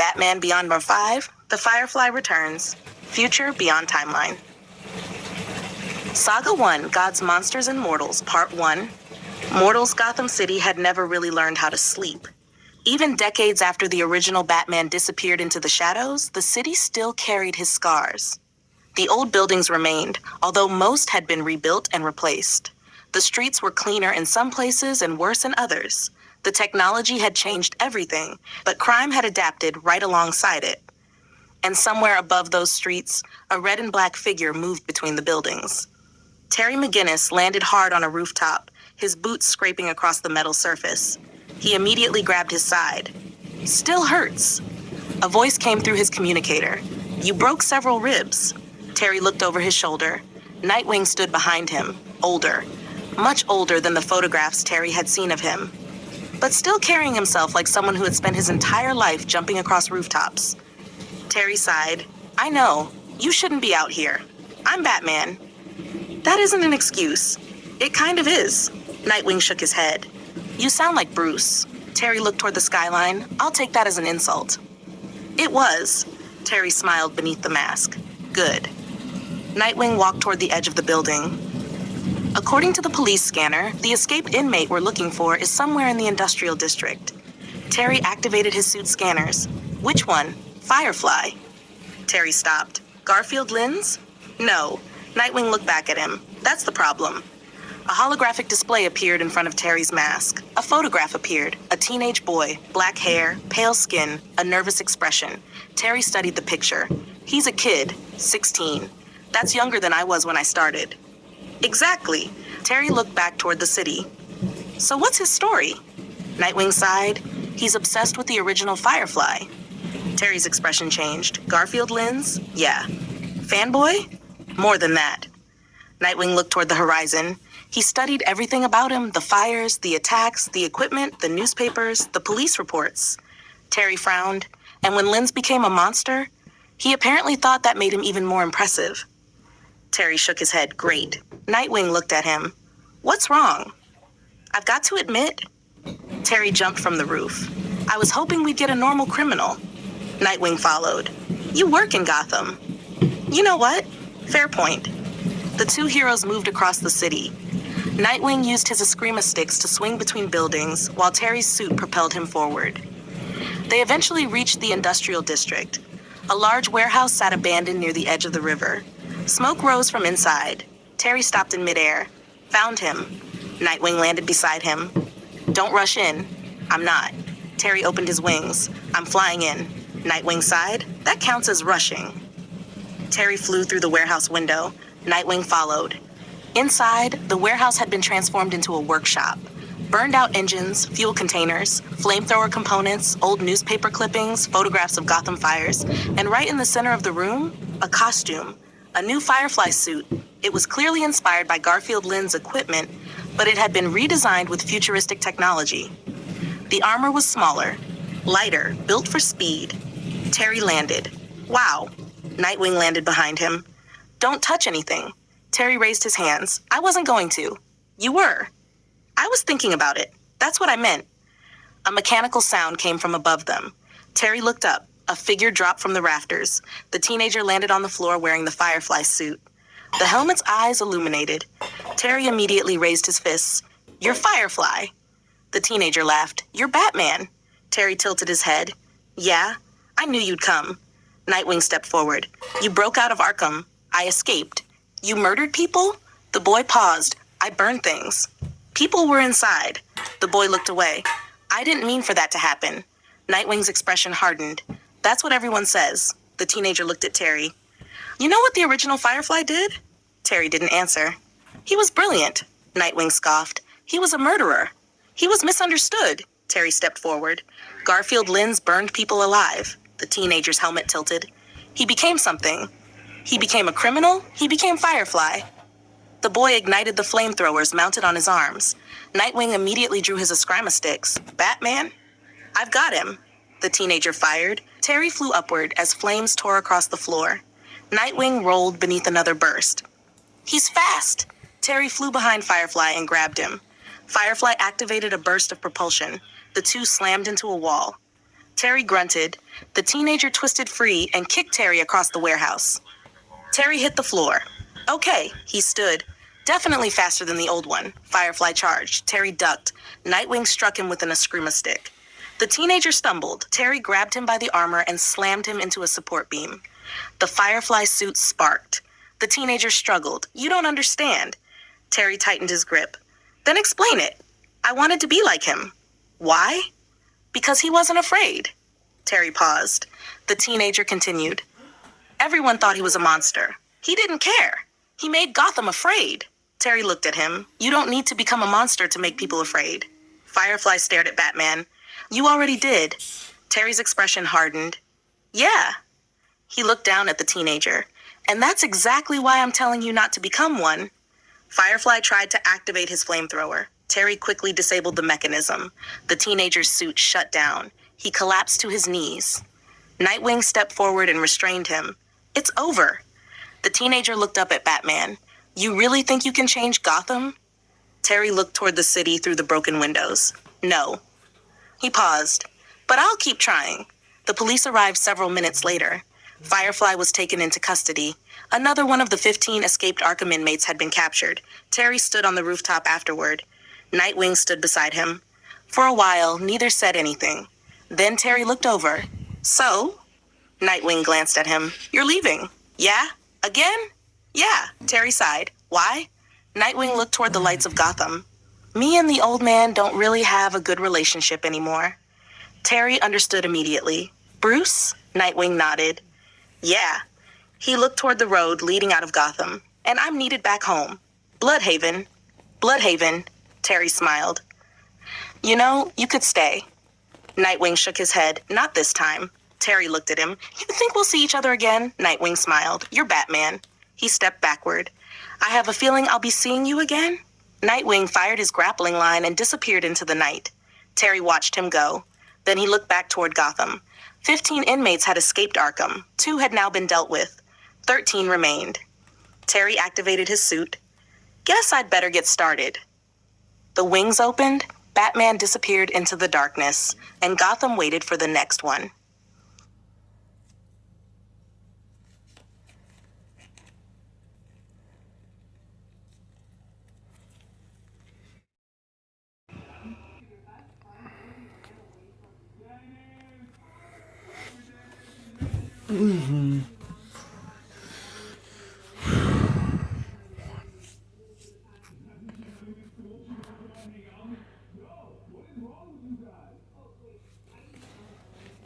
Batman Beyond Number 5, The Firefly Returns, Future Beyond Timeline. Saga 1, God's Monsters and Mortals, Part 1. Mortals Gotham City had never really learned how to sleep. Even decades after the original Batman disappeared into the shadows, the city still carried his scars. The old buildings remained, although most had been rebuilt and replaced. The streets were cleaner in some places and worse in others. The technology had changed everything, but crime had adapted right alongside it. And somewhere above those streets, a red and black figure moved between the buildings. Terry McGinnis landed hard on a rooftop, his boots scraping across the metal surface. He immediately grabbed his side. "Still hurts." A voice came through his communicator. "You broke several ribs." Terry looked over his shoulder. Nightwing stood behind him, older. Much older than the photographs Terry had seen of him. But still carrying himself like someone who had spent his entire life jumping across rooftops. Terry sighed. "I know. You shouldn't be out here. I'm Batman." "That isn't an excuse." "It kind of is." Nightwing shook his head. "You sound like Bruce." Terry looked toward the skyline. "I'll take that as an insult." "It was." Terry smiled beneath the mask. "Good." Nightwing walked toward the edge of the building. According to the police scanner, the escaped inmate we're looking for is somewhere in the industrial district. Terry activated his suit scanners. "Which one?" "Firefly." Terry stopped. "Garfield Lynns?" "No." Nightwing looked back at him. "That's the problem." A holographic display appeared in front of Terry's mask. A photograph appeared. A teenage boy, black hair, pale skin, a nervous expression. Terry studied the picture. "He's a kid, 16. That's younger than I was when I started." "Exactly." Terry looked back toward the city. "So what's his story?" Nightwing sighed. "He's obsessed with the original Firefly." Terry's expression changed. "Garfield Lynns?" "Yeah." "Fanboy?" "More than that." Nightwing looked toward the horizon. He studied everything about him, the fires, the attacks, the equipment, the newspapers, the police reports. Terry frowned. "And when Lynns became a monster, he apparently thought that made him even more impressive." Terry shook his head. "Great." Nightwing looked at him. "What's wrong?" "I've got to admit." Terry jumped from the roof. "I was hoping we'd get a normal criminal." Nightwing followed. "You work in Gotham." "You know what? Fair point." The two heroes moved across the city. Nightwing used his Eskrima sticks to swing between buildings, while Terry's suit propelled him forward. They eventually reached the industrial district. A large warehouse sat abandoned near the edge of the river. Smoke rose from inside. Terry stopped in midair. "Found him." Nightwing landed beside him. "Don't rush in." "I'm not." Terry opened his wings. "I'm flying in." Nightwing sighed. "That counts as rushing." Terry flew through the warehouse window. Nightwing followed. Inside, the warehouse had been transformed into a workshop. Burned out engines, fuel containers, flamethrower components, old newspaper clippings, photographs of Gotham fires, and right in the center of the room, a costume, a new Firefly suit. It was clearly inspired by Garfield Lynns' equipment, but it had been redesigned with futuristic technology. The armor was smaller, lighter, built for speed. Terry landed. "Wow." Nightwing landed behind him. "Don't touch anything." Terry raised his hands. "I wasn't going to." "You were." "I was thinking about it. That's what I meant." A mechanical sound came from above them. Terry looked up. A figure dropped from the rafters. The teenager landed on the floor wearing the Firefly suit. The helmet's eyes illuminated. Terry immediately raised his fists. "You're Firefly." The teenager laughed. "You're Batman." Terry tilted his head. "Yeah, I knew you'd come." Nightwing stepped forward. "You broke out of Arkham. I escaped." "You murdered people?" The boy paused. "I burned things." "People were inside." The boy looked away. "I didn't mean for that to happen." Nightwing's expression hardened. "That's what everyone says." The teenager looked at Terry. "You know what the original Firefly did?" Terry didn't answer. "He was brilliant." Nightwing scoffed. "He was a murderer." "He was misunderstood." Terry stepped forward. "Garfield Lynns burned people alive." The teenager's helmet tilted. "He became something. He became a criminal. He became Firefly." The boy ignited the flamethrowers mounted on his arms. Nightwing immediately drew his Eskrima sticks. "Batman?" "I've got him." The teenager fired. Terry flew upward as flames tore across the floor. Nightwing rolled beneath another burst. "He's fast." Terry flew behind Firefly and grabbed him. Firefly activated a burst of propulsion. The two slammed into a wall. Terry grunted. The teenager twisted free and kicked Terry across the warehouse. Terry hit the floor. Okay, he stood. Definitely faster than the old one. Firefly charged. Terry ducked. Nightwing struck him with an Eskrima stick. The teenager stumbled. Terry grabbed him by the armor and slammed him into a support beam. The Firefly suit sparked. The teenager struggled. You don't understand. Terry tightened his grip. Then explain it. I wanted to be like him. Why? Because he wasn't afraid. Terry paused. The teenager continued. Everyone thought he was a monster. He didn't care. He made Gotham afraid. Terry looked at him. You don't need to become a monster to make people afraid. Firefly stared at Batman. You already did. Terry's expression hardened. Yeah. He looked down at the teenager. And that's exactly why I'm telling you not to become one. Firefly tried to activate his flamethrower. Terry quickly disabled the mechanism. The teenager's suit shut down. He collapsed to his knees. Nightwing stepped forward and restrained him. It's over. The teenager looked up at Batman. You really think you can change Gotham? Terry looked toward the city through the broken windows. No. He paused. But I'll keep trying. The police arrived several minutes later. Firefly was taken into custody. Another one of the 15 escaped Arkham inmates had been captured. Terry stood on the rooftop afterward. Nightwing stood beside him. For a while, neither said anything. Then Terry looked over. So? Nightwing glanced at him. You're leaving. Yeah? Again? Yeah, Terry sighed. Why? Nightwing looked toward the lights of Gotham. Me and the old man don't really have a good relationship anymore. Terry understood immediately. Bruce? Nightwing nodded. Yeah. He looked toward the road leading out of Gotham. And I'm needed back home. Bloodhaven. Bloodhaven. Terry smiled. You know, you could stay. Nightwing shook his head. Not this time. Terry looked at him. You think we'll see each other again? Nightwing smiled. You're Batman. He stepped backward. I have a feeling I'll be seeing you again. Nightwing fired his grappling line and disappeared into the night. Terry watched him go. Then he looked back toward Gotham. 15 inmates had escaped Arkham. 2 had now been dealt with. 13 remained. Terry activated his suit. Guess I'd better get started. The wings opened, Batman disappeared into the darkness, and Gotham waited for the next one.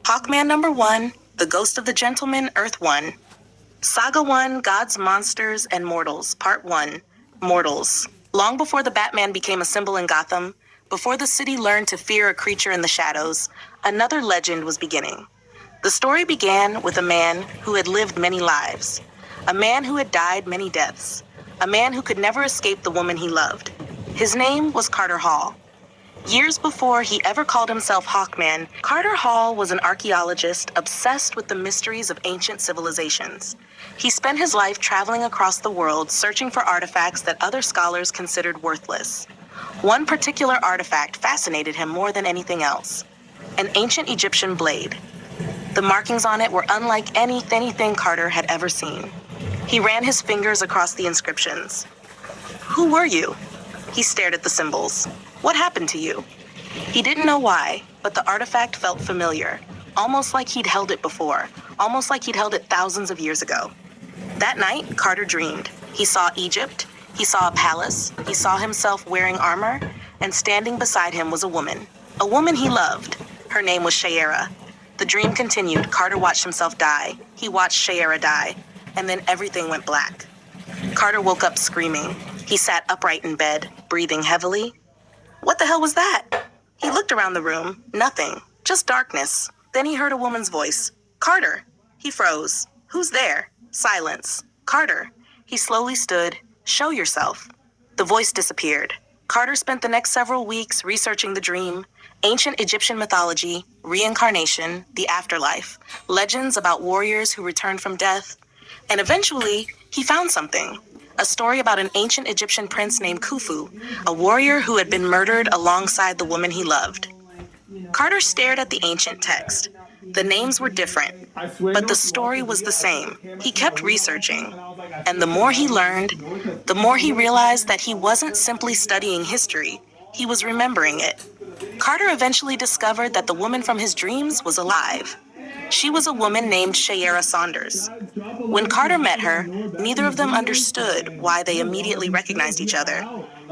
Hawkman number 1, The Ghost of the Gentleman, Earth 1. Saga 1, Gods, Monsters, and Mortals, Part 1, Mortals. Long before the Batman became a symbol in Gotham, before the city learned to fear a creature in the shadows, another legend was beginning. The story began with a man who had lived many lives, a man who had died many deaths, a man who could never escape the woman he loved. His name was Carter Hall. Years before he ever called himself Hawkman, Carter Hall was an archaeologist obsessed with the mysteries of ancient civilizations. He spent his life traveling across the world searching for artifacts that other scholars considered worthless. One particular artifact fascinated him more than anything else: an ancient Egyptian blade. The markings on it were unlike anything Carter had ever seen. He ran his fingers across the inscriptions. Who were you? He stared at the symbols. What happened to you? He didn't know why, but the artifact felt familiar, almost like he'd held it before, almost like he'd held it thousands of years ago. That night, Carter dreamed. He saw Egypt, he saw a palace, he saw himself wearing armor, and standing beside him was a woman he loved. Her name was Shayera. The dream continued. Carter watched himself die. He watched Shayera die, and then everything went black. Carter woke up screaming. He sat upright in bed, breathing heavily. What the hell was that? He looked around the room. Nothing. Just darkness. Then he heard a woman's voice. Carter. He froze. Who's there? Silence. Carter. He slowly stood. Show yourself. The voice disappeared. Carter spent the next several weeks researching the dream, ancient Egyptian mythology, reincarnation, the afterlife, legends about warriors who returned from death, and eventually he found something. A story about an ancient Egyptian prince named Khufu, a warrior who had been murdered alongside the woman he loved. Carter stared at the ancient text. The names were different, but the story was the same. He kept researching, and the more he learned, the more he realized that he wasn't simply studying history, he was remembering it. Carter eventually discovered that the woman from his dreams was alive. She was a woman named Shayera Saunders. When Carter met her, neither of them understood why they immediately recognized each other.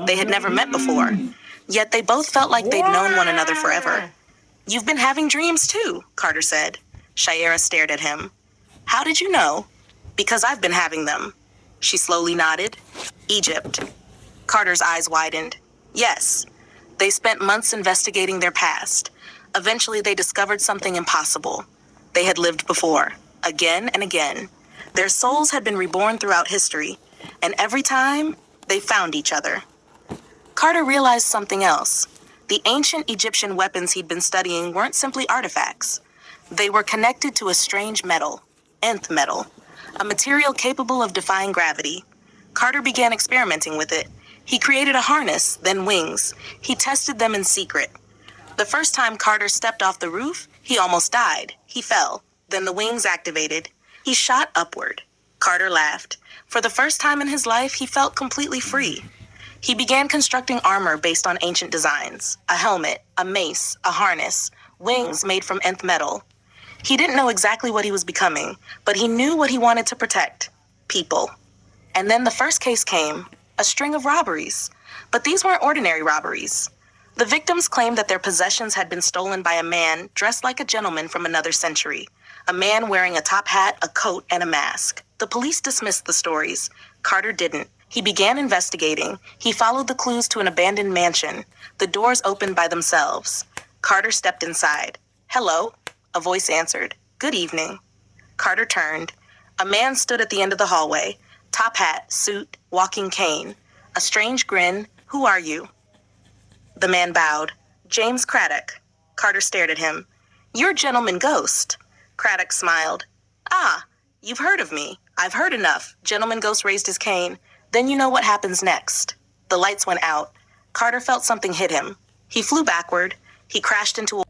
They had never met before, yet they both felt like they'd known one another forever. "You've been having dreams too," Carter said. Shayera stared at him. "How did you know?" "Because I've been having them." She slowly nodded. "Egypt." Carter's eyes widened. "Yes." They spent months investigating their past. Eventually, they discovered something impossible. They had lived before, again and again. Their souls had been reborn throughout history, and every time, they found each other. Carter realized something else. The ancient Egyptian weapons he'd been studying weren't simply artifacts. They were connected to a strange metal, nth metal, a material capable of defying gravity. Carter began experimenting with it. He created a harness, then wings. He tested them in secret. The first time Carter stepped off the roof, he almost died. He fell. Then the wings activated. He shot upward. Carter laughed. For the first time in his life, he felt completely free. He began constructing armor based on ancient designs. A helmet, a mace, a harness, wings made from nth metal. He didn't know exactly what he was becoming, but he knew what he wanted to protect. People. And then the first case came. A string of robberies. But these weren't ordinary robberies. The victims claimed that their possessions had been stolen by a man dressed like a gentleman from another century. A man wearing a top hat, a coat, and a mask. The police dismissed the stories. Carter didn't. He began investigating. He followed the clues to an abandoned mansion. The doors opened by themselves. Carter stepped inside. "Hello," a voice answered. "Good evening." Carter turned. A man stood at the end of the hallway. Top hat, suit, walking cane. A strange grin. "Who are you?" The man bowed. "James Craddock." Carter stared at him. "You're Gentleman Ghost." Craddock smiled. "Ah, you've heard of me. I've heard enough." Gentleman Ghost raised his cane. "Then you know what happens next." The lights went out. Carter felt something hit him. He flew backward. He crashed into a...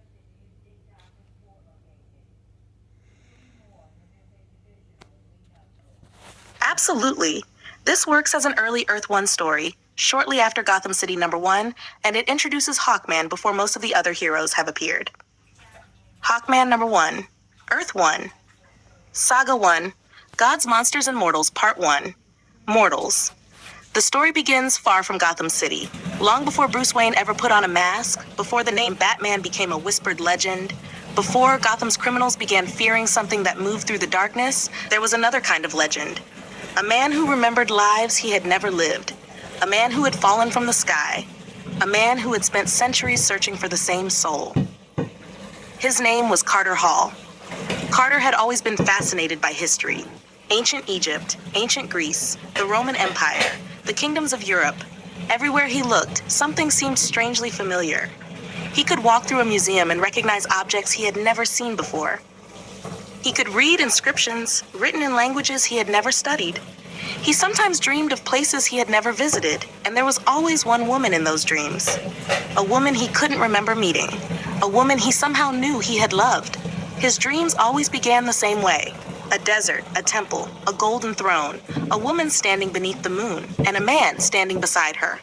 Absolutely. This works as an early Earth 1 story, shortly after Gotham City #1, and it introduces Hawkman before most of the other heroes have appeared. Hawkman #1, Earth 1, Saga 1, Gods, Monsters, and Mortals Part 1, Mortals. The story begins far from Gotham City, long before Bruce Wayne ever put on a mask, before the name Batman became a whispered legend, before Gotham's criminals began fearing something that moved through the darkness. There was another kind of legend. A man who remembered lives he had never lived. A man who had fallen from the sky. A man who had spent centuries searching for the same soul. His name was Carter Hall. Carter had always been fascinated by history. Ancient Egypt, ancient Greece, the Roman Empire, the kingdoms of Europe. Everywhere he looked, something seemed strangely familiar. He could walk through a museum and recognize objects he had never seen before. He could read inscriptions written in languages he had never studied. He sometimes dreamed of places he had never visited, and there was always one woman in those dreams. A woman he couldn't remember meeting. A woman he somehow knew he had loved. His dreams always began the same way. A desert, a temple, a golden throne, a woman standing beneath the moon, and a man standing beside her.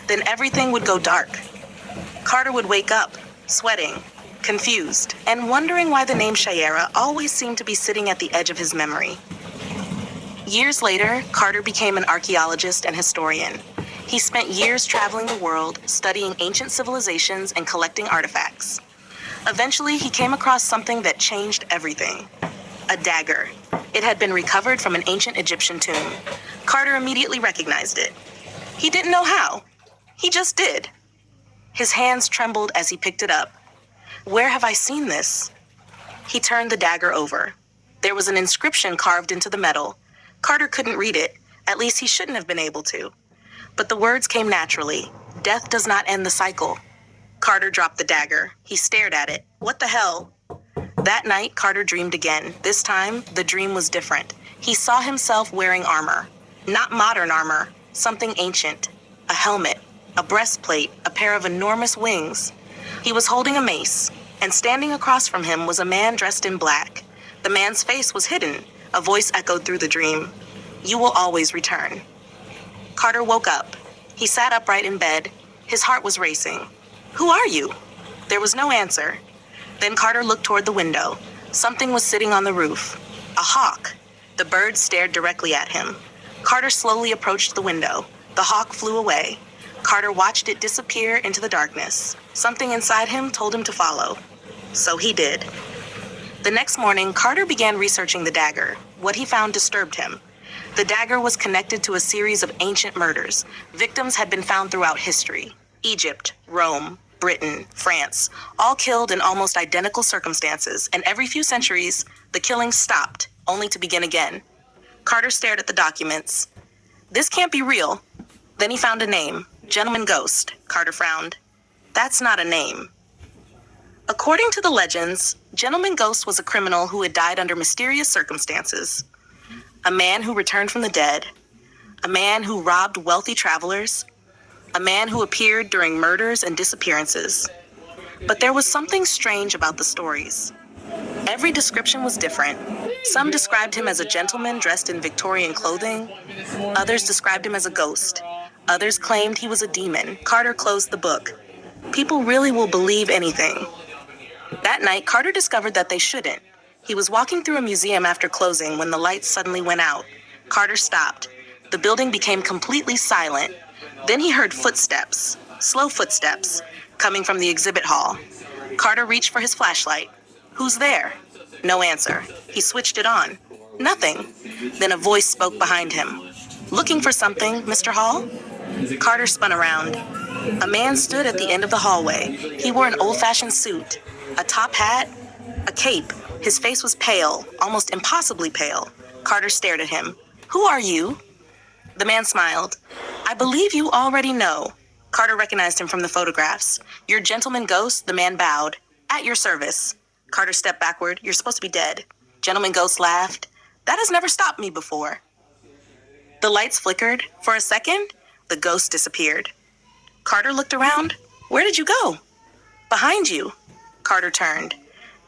Then everything would go dark. Carter would wake up, sweating, confused, and wondering why the name Shayera always seemed to be sitting at the edge of his memory. Years later, Carter became an archaeologist and historian. He spent years traveling the world, studying ancient civilizations and collecting artifacts. Eventually, he came across something that changed everything. A dagger. It had been recovered from an ancient Egyptian tomb. Carter immediately recognized it. He didn't know how. He just did. His hands trembled as he picked it up. "Where have I seen this?" He turned the dagger over. There was an inscription carved into the metal. Carter couldn't read it. At least he shouldn't have been able to. But the words came naturally. "Death does not end the cycle." Carter dropped the dagger. He stared at it. What the hell? That night, Carter dreamed again. This time, the dream was different. He saw himself wearing armor. Not modern armor, something ancient. A helmet, a breastplate, a pair of enormous wings. He was holding a mace, and standing across from him was a man dressed in black. The man's face was hidden. A voice echoed through the dream. "You will always return." Carter woke up. He sat upright in bed. His heart was racing. "Who are you?" There was no answer. Then Carter looked toward the window. Something was sitting on the roof. A hawk. The bird stared directly at him. Carter slowly approached the window. The hawk flew away. Carter watched it disappear into the darkness. Something inside him told him to follow. So he did. The next morning, Carter began researching the dagger. What he found disturbed him. The dagger was connected to a series of ancient murders. Victims had been found throughout history. Egypt, Rome, Britain, France, all killed in almost identical circumstances, and every few centuries, the killings stopped, only to begin again. Carter stared at the documents. This can't be real. Then he found a name, Gentleman Ghost. Carter frowned. That's not a name. According to the legends, Gentleman Ghost was a criminal who had died under mysterious circumstances. A man who returned from the dead. A man who robbed wealthy travelers. A man who appeared during murders and disappearances. But there was something strange about the stories. Every description was different. Some described him as a gentleman dressed in Victorian clothing. Others described him as a ghost. Others claimed he was a demon. Carter closed the book. People really will believe anything. That night, Carter discovered that they shouldn't. He was walking through a museum after closing when the lights suddenly went out. Carter stopped. The building became completely silent. Then he heard footsteps, slow footsteps, coming from the exhibit hall. Carter reached for his flashlight. "Who's there?" No answer. He switched it on. Nothing. Then a voice spoke behind him. "Looking for something, Mr. Hall?" Carter spun around. A man stood at the end of the hallway. He wore an old-fashioned suit, a top hat, a cape. His face was pale, almost impossibly pale. Carter stared at him. "Who are you?" The man smiled. "I believe you already know." Carter recognized him from the photographs. "You're Gentleman Ghost?" The man bowed. "At your service." Carter stepped backward. "You're supposed to be dead." Gentleman Ghost laughed. "That has never stopped me before." The lights flickered. For a second, the ghost disappeared. Carter looked around. "Where did you go?" "Behind you." Carter turned.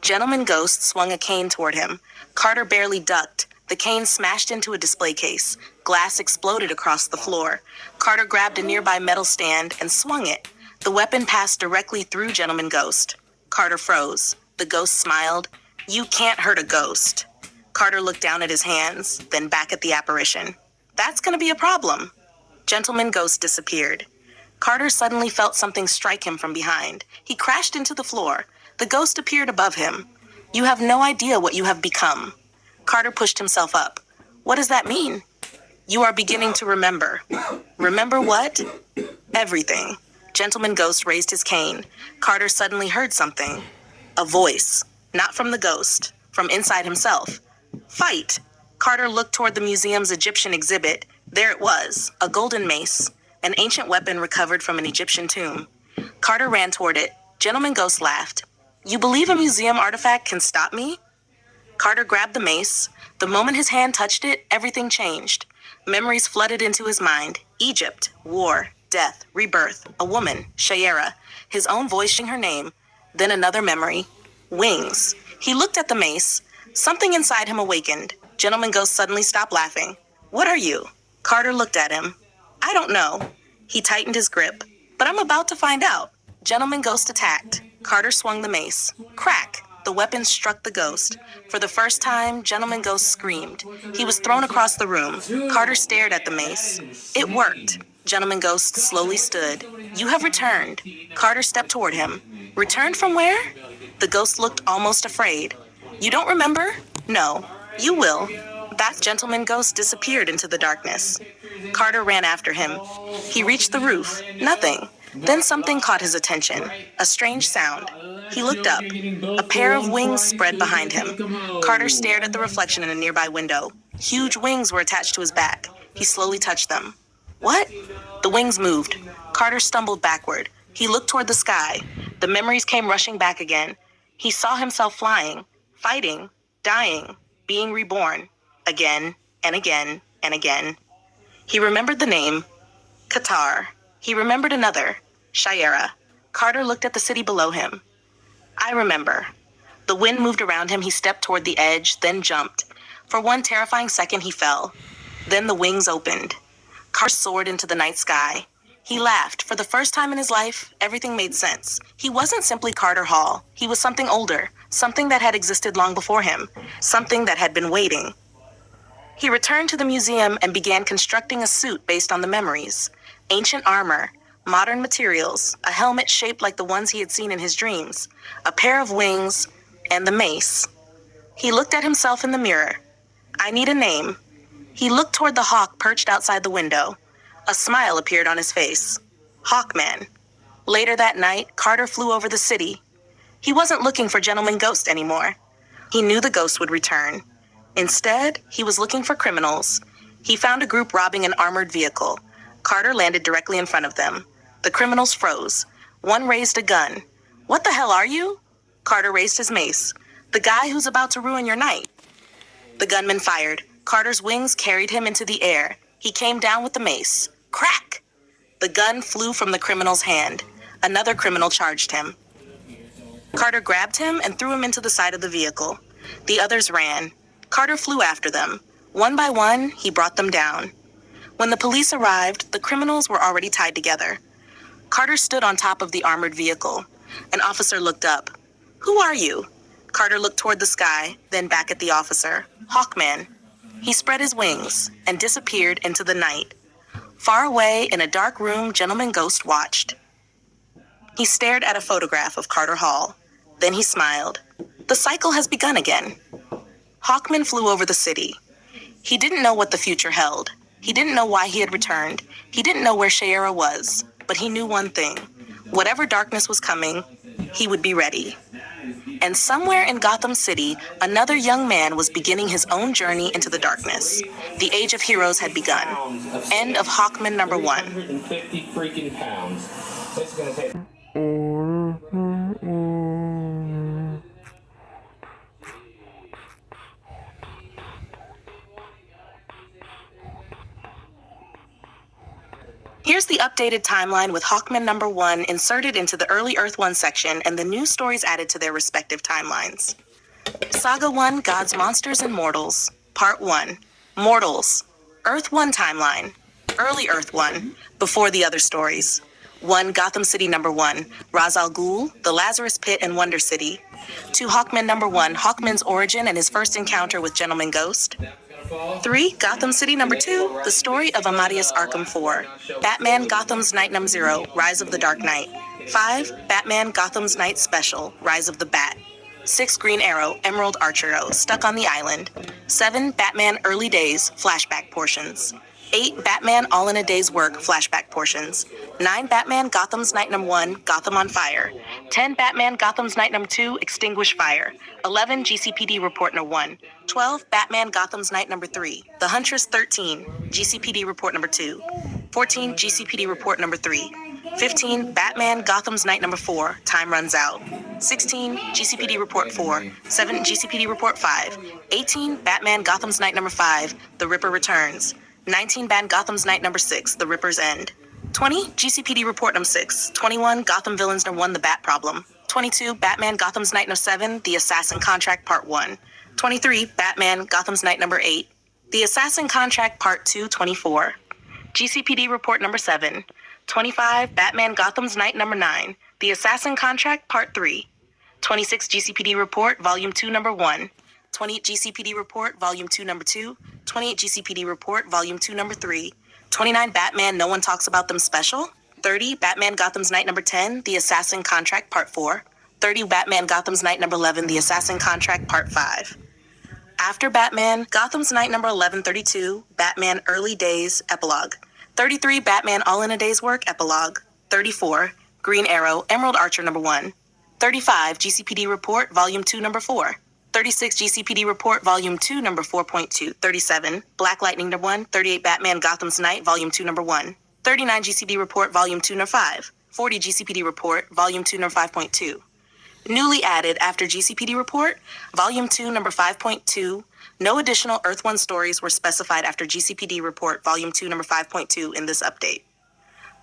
Gentleman Ghost swung a cane toward him. Carter barely ducked. The cane smashed into a display case. Glass exploded across the floor. Carter grabbed a nearby metal stand and swung it. The weapon passed directly through Gentleman Ghost. Carter froze. The ghost smiled. "You can't hurt a ghost." Carter looked down at his hands, then back at the apparition. "That's gonna be a problem." Gentleman Ghost disappeared. Carter suddenly felt something strike him from behind. He crashed into the floor. The ghost appeared above him. "You have no idea what you have become." Carter pushed himself up. "What does that mean?" "You are beginning to remember." "Remember what?" "Everything." Gentleman Ghost raised his cane. Carter suddenly heard something. A voice. Not from the ghost. From inside himself. "Fight!" Carter looked toward the museum's Egyptian exhibit. There it was, a golden mace, an ancient weapon recovered from an Egyptian tomb. Carter ran toward it. Gentleman Ghost laughed. "You believe a museum artifact can stop me?" Carter grabbed the mace. The moment his hand touched it, everything changed. Memories flooded into his mind. Egypt, war, death, rebirth, a woman, Shayera, his own voice shouting her name. Then another memory. Wings. He looked at the mace. Something inside him awakened. Gentleman Ghost suddenly stopped laughing. "What are you?" Carter looked at him. "I don't know." He tightened his grip. "But I'm about to find out." Gentleman Ghost attacked. Carter swung the mace. Crack! The weapon struck the ghost. For the first time, Gentleman Ghost screamed. He was thrown across the room. Carter stared at the mace. It worked. Gentleman Ghost slowly stood. "You have returned." Carter stepped toward him. "Returned from where?" The ghost looked almost afraid. "You don't remember?" "No." "You will." That Gentleman Ghost disappeared into the darkness. Carter ran after him. He reached the roof. Nothing. Then something caught his attention. A strange sound. He looked up. A pair of wings spread behind him. Carter stared at the reflection in a nearby window. Huge wings were attached to his back. He slowly touched them. "What?" The wings moved. Carter stumbled backward. He looked toward the sky. The memories came rushing back again. He saw himself flying, fighting, dying, being reborn. Again and again and again. He remembered the name, Qatar. He remembered another, Shayera. Carter looked at the city below him. I remember. The wind moved around him. He stepped toward the edge, then jumped. For one terrifying second, he fell. Then the wings opened. Carter soared into the night sky. He laughed. For the first time in his life, everything made sense. He wasn't simply Carter Hall. He was something older, something that had existed long before him, something that had been waiting. He returned to the museum and began constructing a suit based on the memories. Ancient armor, modern materials, a helmet shaped like the ones he had seen in his dreams, a pair of wings, and the mace. He looked at himself in the mirror. I need a name. He looked toward the hawk perched outside the window. A smile appeared on his face. Hawkman. Later that night, Carter flew over the city. He wasn't looking for Gentleman Ghost anymore. He knew the ghost would return. Instead, he was looking for criminals. He found a group robbing an armored vehicle. Carter landed directly in front of them. The criminals froze. One raised a gun. What the hell are you? Carter raised his mace. The guy who's about to ruin your night. The gunman fired. Carter's wings carried him into the air. He came down with the mace. Crack! The gun flew from the criminal's hand. Another criminal charged him. Carter grabbed him and threw him into the side of the vehicle. The others ran. Carter flew after them. One by one, he brought them down. When the police arrived, the criminals were already tied together. Carter stood on top of the armored vehicle. An officer looked up. Who are you? Carter looked toward the sky, then back at the officer. Hawkman. He spread his wings and disappeared into the night. Far away in a dark room, Gentleman Ghost watched. He stared at a photograph of Carter Hall. Then he smiled. The cycle has begun again. Hawkman flew over the city. He didn't know what the future held. He didn't know why he had returned. He didn't know where Shayera was. But he knew one thing. Whatever darkness was coming, he would be ready. And somewhere in Gotham City, another young man was beginning his own journey into the darkness. The Age of Heroes had begun. End of Hawkman number 1. 150 freaking pounds. This is gonna take. Here's the updated timeline with Hawkman number 1 inserted into the early Earth 1 section and the new stories added to their respective timelines. Saga 1, Gods, Monsters, and Mortals. Part 1. Mortals. Earth 1 timeline. Early Earth 1. Before the other stories. 1. Gotham City number 1. Ra's al Ghul, the Lazarus Pit, and Wonder City. 2. Hawkman number 1. Hawkman's origin and his first encounter with Gentleman Ghost. 3. Gotham City number 2, the story of Amadeus Arkham 4. Batman Gotham's Night number 0, Rise of the Dark Knight. 5. Batman Gotham's Night Special, Rise of the Bat. 6. Green Arrow, Emerald Archero, Stuck on the Island. 7. Batman Early Days, flashback portions. 8. Batman All in a Day's Work, flashback portions. 9. Batman Gotham's Night number 1, Gotham on Fire. 10. Batman Gotham's Night number 2, Extinguish Fire. 11. GCPD Report number 1. 12. Batman Gotham's Night number 3, The Huntress 13, GCPD Report number 2. 14. GCPD Report number 3. 15. Batman Gotham's Night number 4, Time Runs Out. 16. GCPD Report 4. 7. GCPD Report 5. 18. Batman Gotham's Night number 5, The Ripper Returns. 19. Batman Gotham's Night number 6, The Ripper's End. 20. GCPD Report number 6. 21. Gotham Villains number 1, The Bat Problem. 22. Batman Gotham's Night number 7, The Assassin Contract Part 1. 23. Batman Gotham's Night number 8, The Assassin Contract Part 2, 24. GCPD Report number 7. 25. Batman Gotham's Night number 9, The Assassin Contract Part 3. 26. GCPD Report Volume 2 number 1. 28. GCPD Report Volume 2 number 2. 28. GCPD Report Volume 2 number 3. 29. Batman No One Talks About Them Special. 30. Batman Gotham's Night number 10, The Assassin Contract Part 4. 30. Batman Gotham's Night number 11, The Assassin Contract Part 5. After Batman, Gotham's Night number 11, 32, Batman Early Days, Epilogue. 33, Batman All in a Day's Work, Epilogue. 34, Green Arrow, Emerald Archer number 1. 35, GCPD Report, Volume 2, number 4. 36, GCPD Report, Volume 2, number 4.2. 37, Black Lightning number 1. 38, Batman Gotham's Night, Volume 2, number 1. 39, GCPD Report, Volume 2, number 5. 40, GCPD Report, Volume 2, number 5.2. Newly added after GCPD Report, Volume 2, number 5.2, no additional Earth 1 stories were specified after GCPD Report, Volume 2, number 5.2 in this update.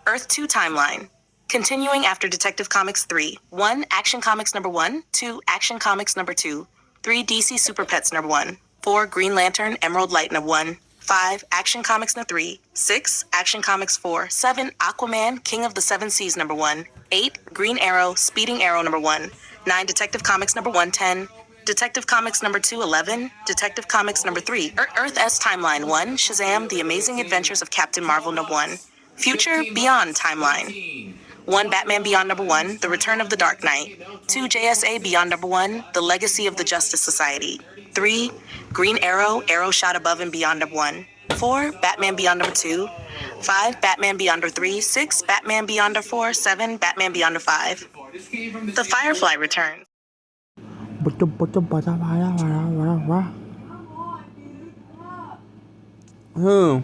Earth 2 timeline. Continuing after Detective Comics 3. 1. Action Comics number 1. 2. Action Comics number 2. 3. DC Super Pets number 1. 4. Green Lantern Emerald Light number 1. 5. Action Comics number 3. 6. Action Comics 4. 7. Aquaman King of the Seven Seas number 1. 8. Green Arrow Speeding Arrow number 1. 9. Detective Comics number 110. Detective Comics number 211. Detective Comics number 3. Earth S Timeline 1. Shazam The Amazing Adventures of Captain Marvel number 1. Future Beyond Timeline. 1. Batman Beyond number 1, The Return of the Dark Knight. 2. JSA Beyond number 1, The Legacy of the Justice Society. 3. Green Arrow, Arrow Shot Above and Beyond number 1. 4. Batman Beyond number 2. 5. Batman Beyond number 3. 6. Batman Beyond number 4. 7. Batman Beyond number 5. The Firefly returns. Who?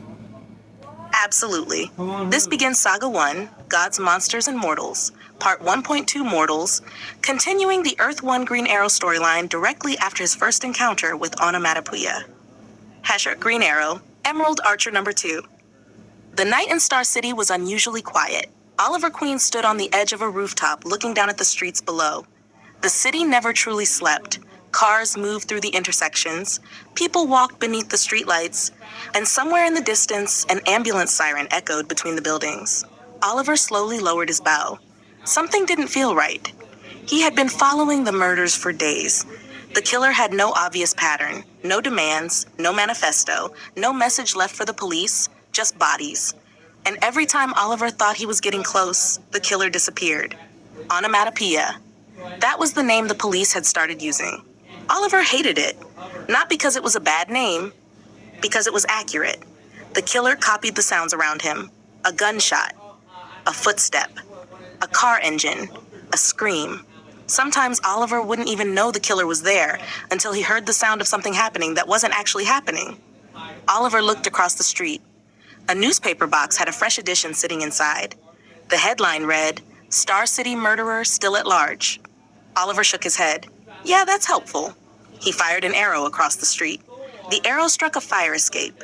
Absolutely. This begins Saga 1, Gods, Monsters, and Mortals, Part 1.2 Mortals, continuing the Earth 1 Green Arrow storyline directly after his first encounter with Onomatopoeia. # Green Arrow, Emerald Archer number 2. The night in Star City was unusually quiet. Oliver Queen stood on the edge of a rooftop looking down at the streets below. The city never truly slept. Cars moved through the intersections, people walked beneath the streetlights, and somewhere in the distance, an ambulance siren echoed between the buildings. Oliver slowly lowered his bow. Something didn't feel right. He had been following the murders for days. The killer had no obvious pattern, no demands, no manifesto, no message left for the police, just bodies. And every time Oliver thought he was getting close, the killer disappeared. Onomatopoeia. That was the name the police had started using. Oliver hated it, not because it was a bad name, because it was accurate. The killer copied the sounds around him. A gunshot, a footstep, a car engine, a scream. Sometimes Oliver wouldn't even know the killer was there until he heard the sound of something happening that wasn't actually happening. Oliver looked across the street. A newspaper box had a fresh edition sitting inside. The headline read, "Star City Murderer Still at Large." Oliver shook his head. Yeah, that's helpful. He fired an arrow across the street. The arrow struck a fire escape.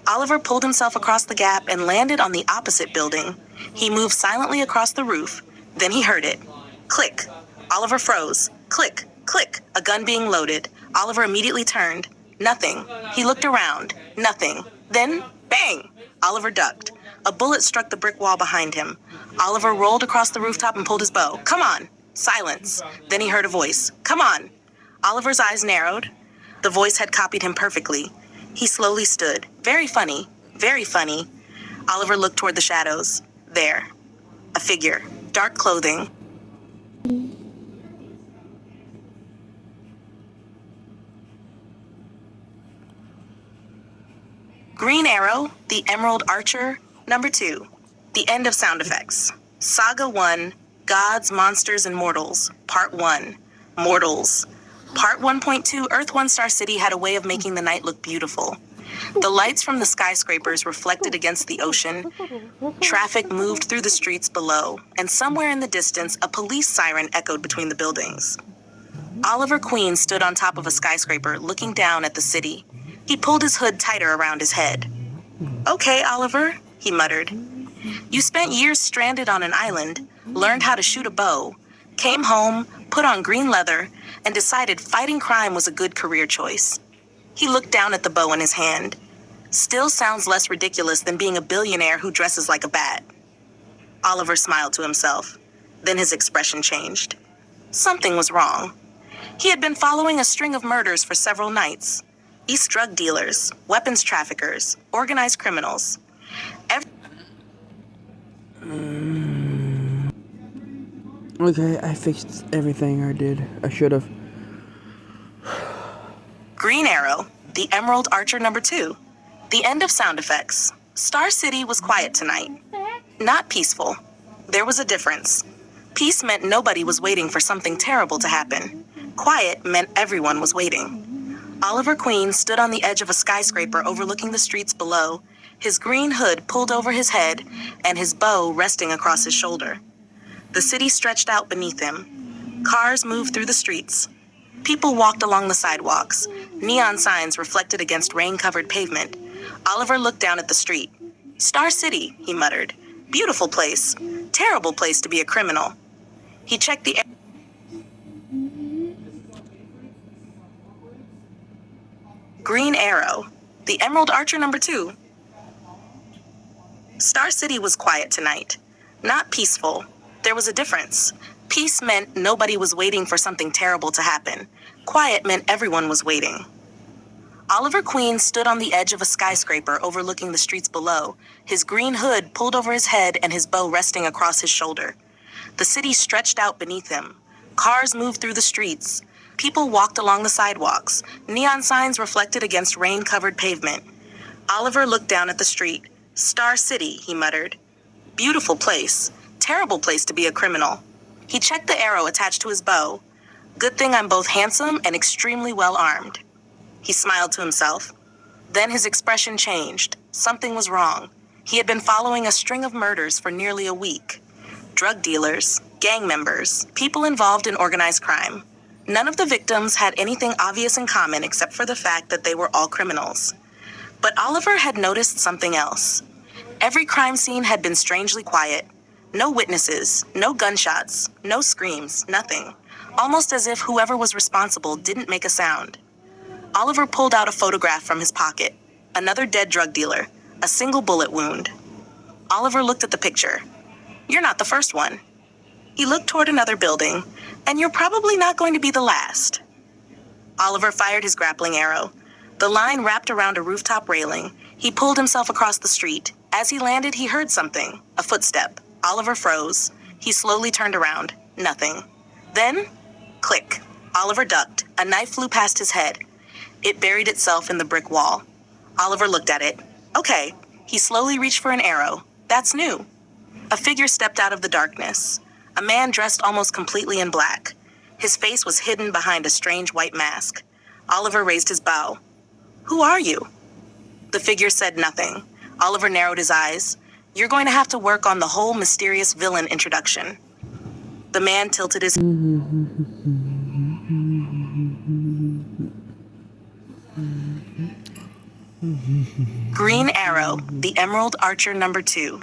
Oliver pulled himself across the gap and landed on the opposite building. He moved silently across the roof. Then he heard it. Click. Oliver froze. Click, click, a gun being loaded. Oliver immediately turned. Nothing. He looked around. Nothing. Then, bang! Oliver ducked. A bullet struck the brick wall behind him. Oliver rolled across the rooftop and pulled his bow. Come on! Silence. Then he heard a voice. Come on! Oliver's eyes narrowed. The voice had copied him perfectly. He slowly stood. Very funny. Very funny. Oliver looked toward the shadows. There. A figure. Dark clothing. Green Arrow, the Emerald Archer, number 2. The end of sound effects. Saga 1, Gods, Monsters, and Mortals, Part 1. Mortals. Part 1.2, Earth 1 Star City had a way of making the night look beautiful. The lights from the skyscrapers reflected against the ocean. Traffic moved through the streets below, and somewhere in the distance, a police siren echoed between the buildings. Oliver Queen stood on top of a skyscraper, looking down at the city. He pulled his hood tighter around his head. Okay, Oliver, he muttered. You spent years stranded on an island, learned how to shoot a bow, came home, put on green leather, and decided fighting crime was a good career choice. He looked down at the bow in his hand. Still sounds less ridiculous than being a billionaire who dresses like a bat. Oliver smiled to himself. Then his expression changed. Something was wrong. He had been following a string of murders for several nights. East drug dealers, weapons traffickers, organized criminals. Okay, I fixed everything I did. I should have. Green Arrow, the Emerald Archer number 2. The end of sound effects. Star City was quiet tonight. Not peaceful. There was a difference. Peace meant nobody was waiting for something terrible to happen. Quiet meant everyone was waiting. Oliver Queen stood on the edge of a skyscraper overlooking the streets below, his green hood pulled over his head and his bow resting across his shoulder. The city stretched out beneath him. Cars moved through the streets. People walked along the sidewalks. Neon signs reflected against rain-covered pavement. Oliver looked down at the street. Star City, he muttered. Beautiful place. Terrible place to be a criminal. He checked the green arrow. The Emerald Archer number 2. Star City was quiet tonight. Not peaceful. There was a difference. Peace meant nobody was waiting for something terrible to happen. Quiet meant everyone was waiting. Oliver Queen stood on the edge of a skyscraper overlooking the streets below, his green hood pulled over his head and his bow resting across his shoulder. The city stretched out beneath him. Cars moved through the streets. People walked along the sidewalks. Neon signs reflected against rain-covered pavement. Oliver looked down at the street. Star City, he muttered. Beautiful place. Terrible place to be a criminal. He checked the arrow attached to his bow. Good thing I'm both handsome and extremely well armed. He smiled to himself. Then his expression changed. Something was wrong. He had been following a string of murders for nearly a week. Drug dealers, gang members, people involved in organized crime. None of the victims had anything obvious in common except for the fact that they were all criminals. But Oliver had noticed something else. Every crime scene had been strangely quiet. No witnesses, no gunshots, no screams, nothing. Almost as if whoever was responsible didn't make a sound. Oliver pulled out a photograph from his pocket. Another dead drug dealer. A single bullet wound. Oliver looked at the picture. You're not the first one. He looked toward another building. And you're probably not going to be the last. Oliver fired his grappling arrow. The line wrapped around a rooftop railing. He pulled himself across the street. As he landed, he heard something. A footstep. Oliver froze. He slowly turned around. Nothing. Then, click. Oliver ducked. A knife flew past his head. It buried itself in the brick wall. Oliver looked at it. Okay. He slowly reached for an arrow. That's new. A figure stepped out of the darkness. A man dressed almost completely in black. His face was hidden behind a strange white mask. Oliver raised his bow. Who are you? The figure said nothing. Oliver narrowed his eyes. You're going to have to work on the whole mysterious villain introduction. The man tilted his... Green Arrow, the Emerald Archer number 2.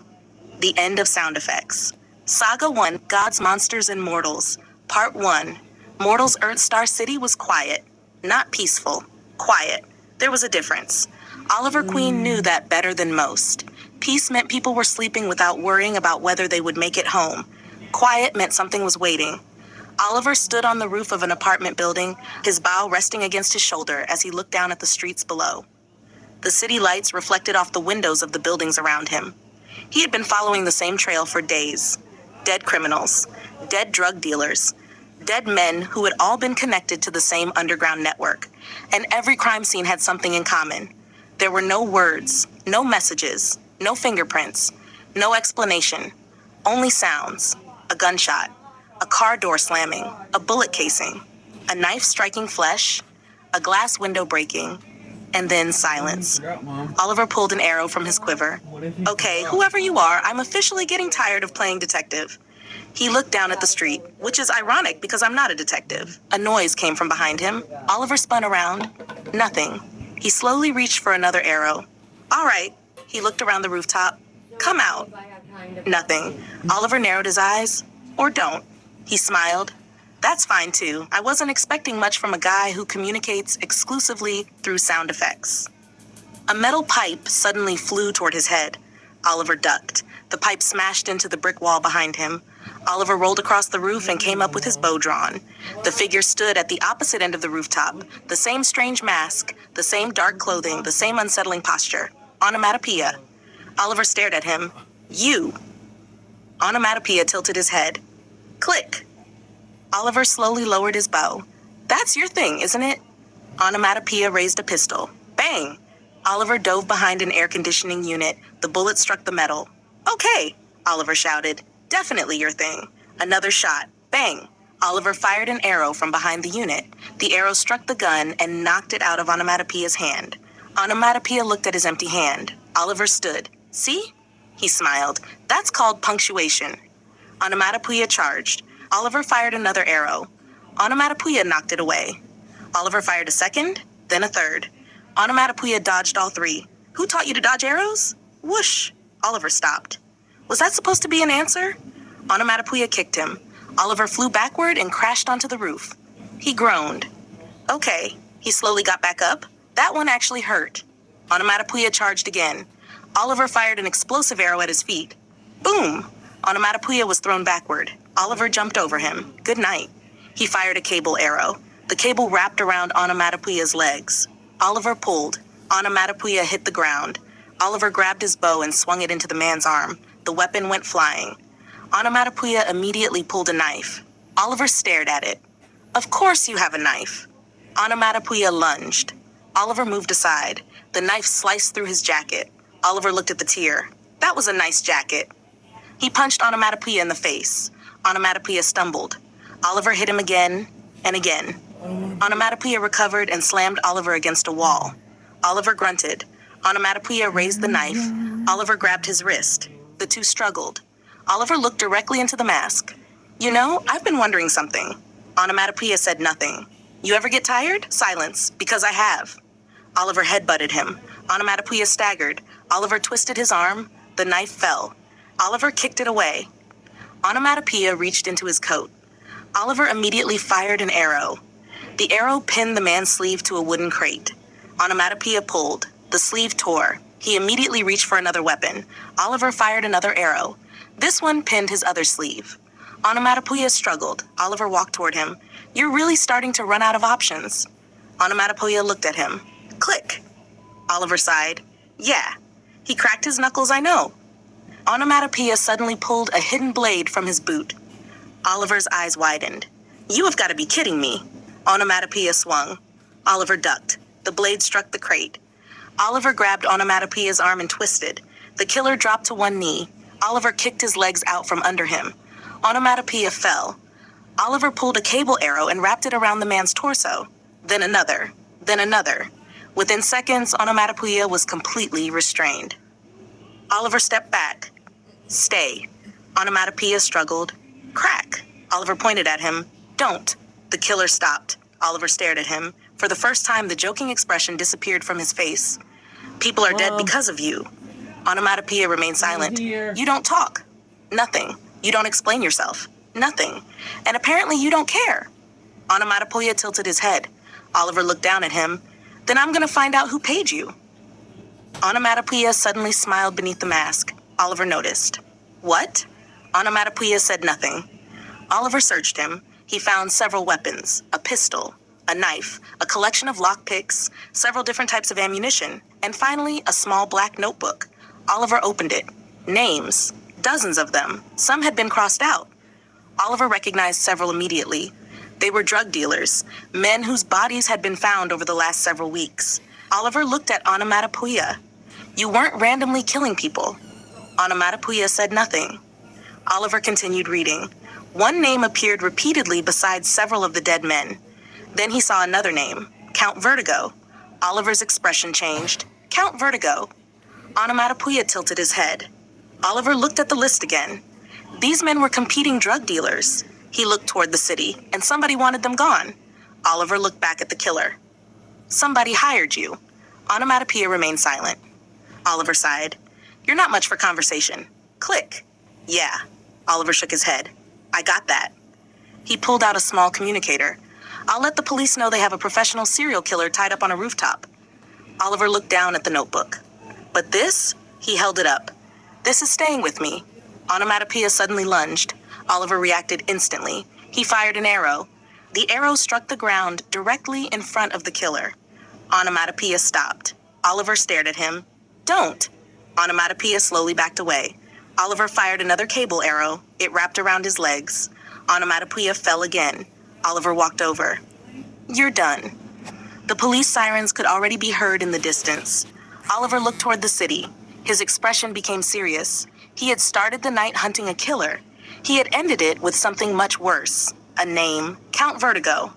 The end of sound effects. Saga 1, Gods, Monsters, and Mortals. Part 1. Mortals' Earth Star City was quiet. Not peaceful. Quiet. There was a difference. Oliver Queen knew that better than most. Peace meant people were sleeping without worrying about whether they would make it home. Quiet meant something was waiting. Oliver stood on the roof of an apartment building, his bow resting against his shoulder as he looked down at the streets below. The city lights reflected off the windows of the buildings around him. He had been following the same trail for days. Dead criminals, dead drug dealers, dead men who had all been connected to the same underground network. And every crime scene had something in common. There were no words, no messages, no fingerprints, no explanation, only sounds. A gunshot, a car door slamming, a bullet casing, a knife striking flesh, a glass window breaking, and then silence. Oliver pulled an arrow from his quiver. Okay, whoever you are, I'm officially getting tired of playing detective. He looked down at the street, which is ironic because I'm not a detective. A noise came from behind him. Oliver spun around. Nothing. He slowly reached for another arrow. All right. He looked around the rooftop. Come out. Nothing. Oliver narrowed his eyes. Or don't. He smiled. That's fine too. I wasn't expecting much from a guy who communicates exclusively through sound effects. A metal pipe suddenly flew toward his head. Oliver ducked. The pipe smashed into the brick wall behind him. Oliver rolled across the roof and came up with his bow drawn. The figure stood at the opposite end of the rooftop. The same strange mask, the same dark clothing, the same unsettling posture. Onomatopoeia. Oliver stared at him. You. Onomatopoeia tilted his head. Click. Oliver slowly lowered his bow. That's your thing, isn't it? Onomatopoeia raised a pistol. Bang! Oliver dove behind an air conditioning unit. The bullet struck the metal. Okay, Oliver shouted. Definitely your thing. Another shot. Bang! Oliver fired an arrow from behind the unit. The arrow struck the gun and knocked it out of Onomatopoeia's hand. Onomatopoeia looked at his empty hand. Oliver stood. See? He smiled. That's called punctuation. Onomatopoeia charged. Oliver fired another arrow. Onomatopoeia knocked it away. Oliver fired a second, then a third. Onomatopoeia dodged all three. Who taught you to dodge arrows? Whoosh! Oliver stopped. Was that supposed to be an answer? Onomatopoeia kicked him. Oliver flew backward and crashed onto the roof. He groaned. Okay. He slowly got back up. That one actually hurt. Onomatopoeia charged again. Oliver fired an explosive arrow at his feet. Boom! Onomatopoeia was thrown backward. Oliver jumped over him. Good night. He fired a cable arrow. The cable wrapped around Onomatopoeia's legs. Oliver pulled. Onomatopoeia hit the ground. Oliver grabbed his bow and swung it into the man's arm. The weapon went flying. Onomatopoeia immediately pulled a knife. Oliver stared at it. Of course you have a knife. Onomatopoeia lunged. Oliver moved aside. The knife sliced through his jacket. Oliver looked at the tear. That was a nice jacket. He punched Onomatopoeia in the face. Onomatopoeia stumbled. Oliver hit him again and again. Onomatopoeia recovered and slammed Oliver against a wall. Oliver grunted. Onomatopoeia raised the knife. Oliver grabbed his wrist. The two struggled. Oliver looked directly into the mask. You know, I've been wondering something. Onomatopoeia said nothing. You ever get tired? Silence, because I have. Oliver headbutted him. Onomatopoeia staggered. Oliver twisted his arm. The knife fell. Oliver kicked it away. Onomatopoeia reached into his coat. Oliver immediately fired an arrow. The arrow pinned the man's sleeve to a wooden crate. Onomatopoeia pulled. The sleeve tore. He immediately reached for another weapon. Oliver fired another arrow. This one pinned his other sleeve. Onomatopoeia struggled. Oliver walked toward him. You're really starting to run out of options. Onomatopoeia looked at him. Click. Oliver sighed. Yeah. He cracked his knuckles, I know. Onomatopoeia suddenly pulled a hidden blade from his boot. Oliver's eyes widened. You have got to be kidding me. Onomatopoeia swung. Oliver ducked. The blade struck the crate. Oliver grabbed Onomatopoeia's arm and twisted. The killer dropped to one knee. Oliver kicked his legs out from under him. Onomatopoeia fell. Oliver pulled a cable arrow and wrapped it around the man's torso. Then another. Then another. Within seconds, Onomatopoeia was completely restrained. Oliver stepped back. Stay. Onomatopoeia struggled. Crack. Oliver pointed at him. Don't. The killer stopped. Oliver stared at him. For the first time, the joking expression disappeared from his face. People are dead because of you. Onomatopoeia remained silent. You don't talk. Nothing. You don't explain yourself. Nothing. And apparently you don't care. Onomatopoeia tilted his head. Oliver looked down at him. Then I'm going to find out who paid you. Onomatopoeia suddenly smiled beneath the mask. Oliver noticed. What? Onomatopoeia said nothing. Oliver searched him. He found several weapons, a pistol, a knife, a collection of lockpicks, several different types of ammunition, and finally a small black notebook. Oliver opened it. Names. Dozens of them. Some had been crossed out. Oliver recognized several immediately. They were drug dealers, men whose bodies had been found over the last several weeks. Oliver looked at Onomatopoeia. You weren't randomly killing people. Onomatopoeia said nothing. Oliver continued reading. One name appeared repeatedly beside several of the dead men. Then he saw another name, Count Vertigo. Oliver's expression changed. Count Vertigo. Onomatopoeia tilted his head. Oliver looked at the list again. These men were competing drug dealers. He looked toward the city, and somebody wanted them gone. Oliver looked back at the killer. Somebody hired you. Onomatopoeia remained silent. Oliver sighed. You're not much for conversation. Click. Yeah. Oliver shook his head. I got that. He pulled out a small communicator. I'll let the police know they have a professional serial killer tied up on a rooftop. Oliver looked down at the notebook. But this? He held it up. This is staying with me. Onomatopoeia suddenly lunged. Oliver reacted instantly. He fired an arrow. The arrow struck the ground directly in front of the killer. Onomatopoeia stopped. Oliver stared at him. Don't. Onomatopoeia slowly backed away. Oliver fired another cable arrow. It wrapped around his legs. Onomatopoeia fell again. Oliver walked over. You're done. The police sirens could already be heard in the distance. Oliver looked toward the city. His expression became serious. He had started the night hunting a killer. He had ended it with something much worse. A name, Count Vertigo.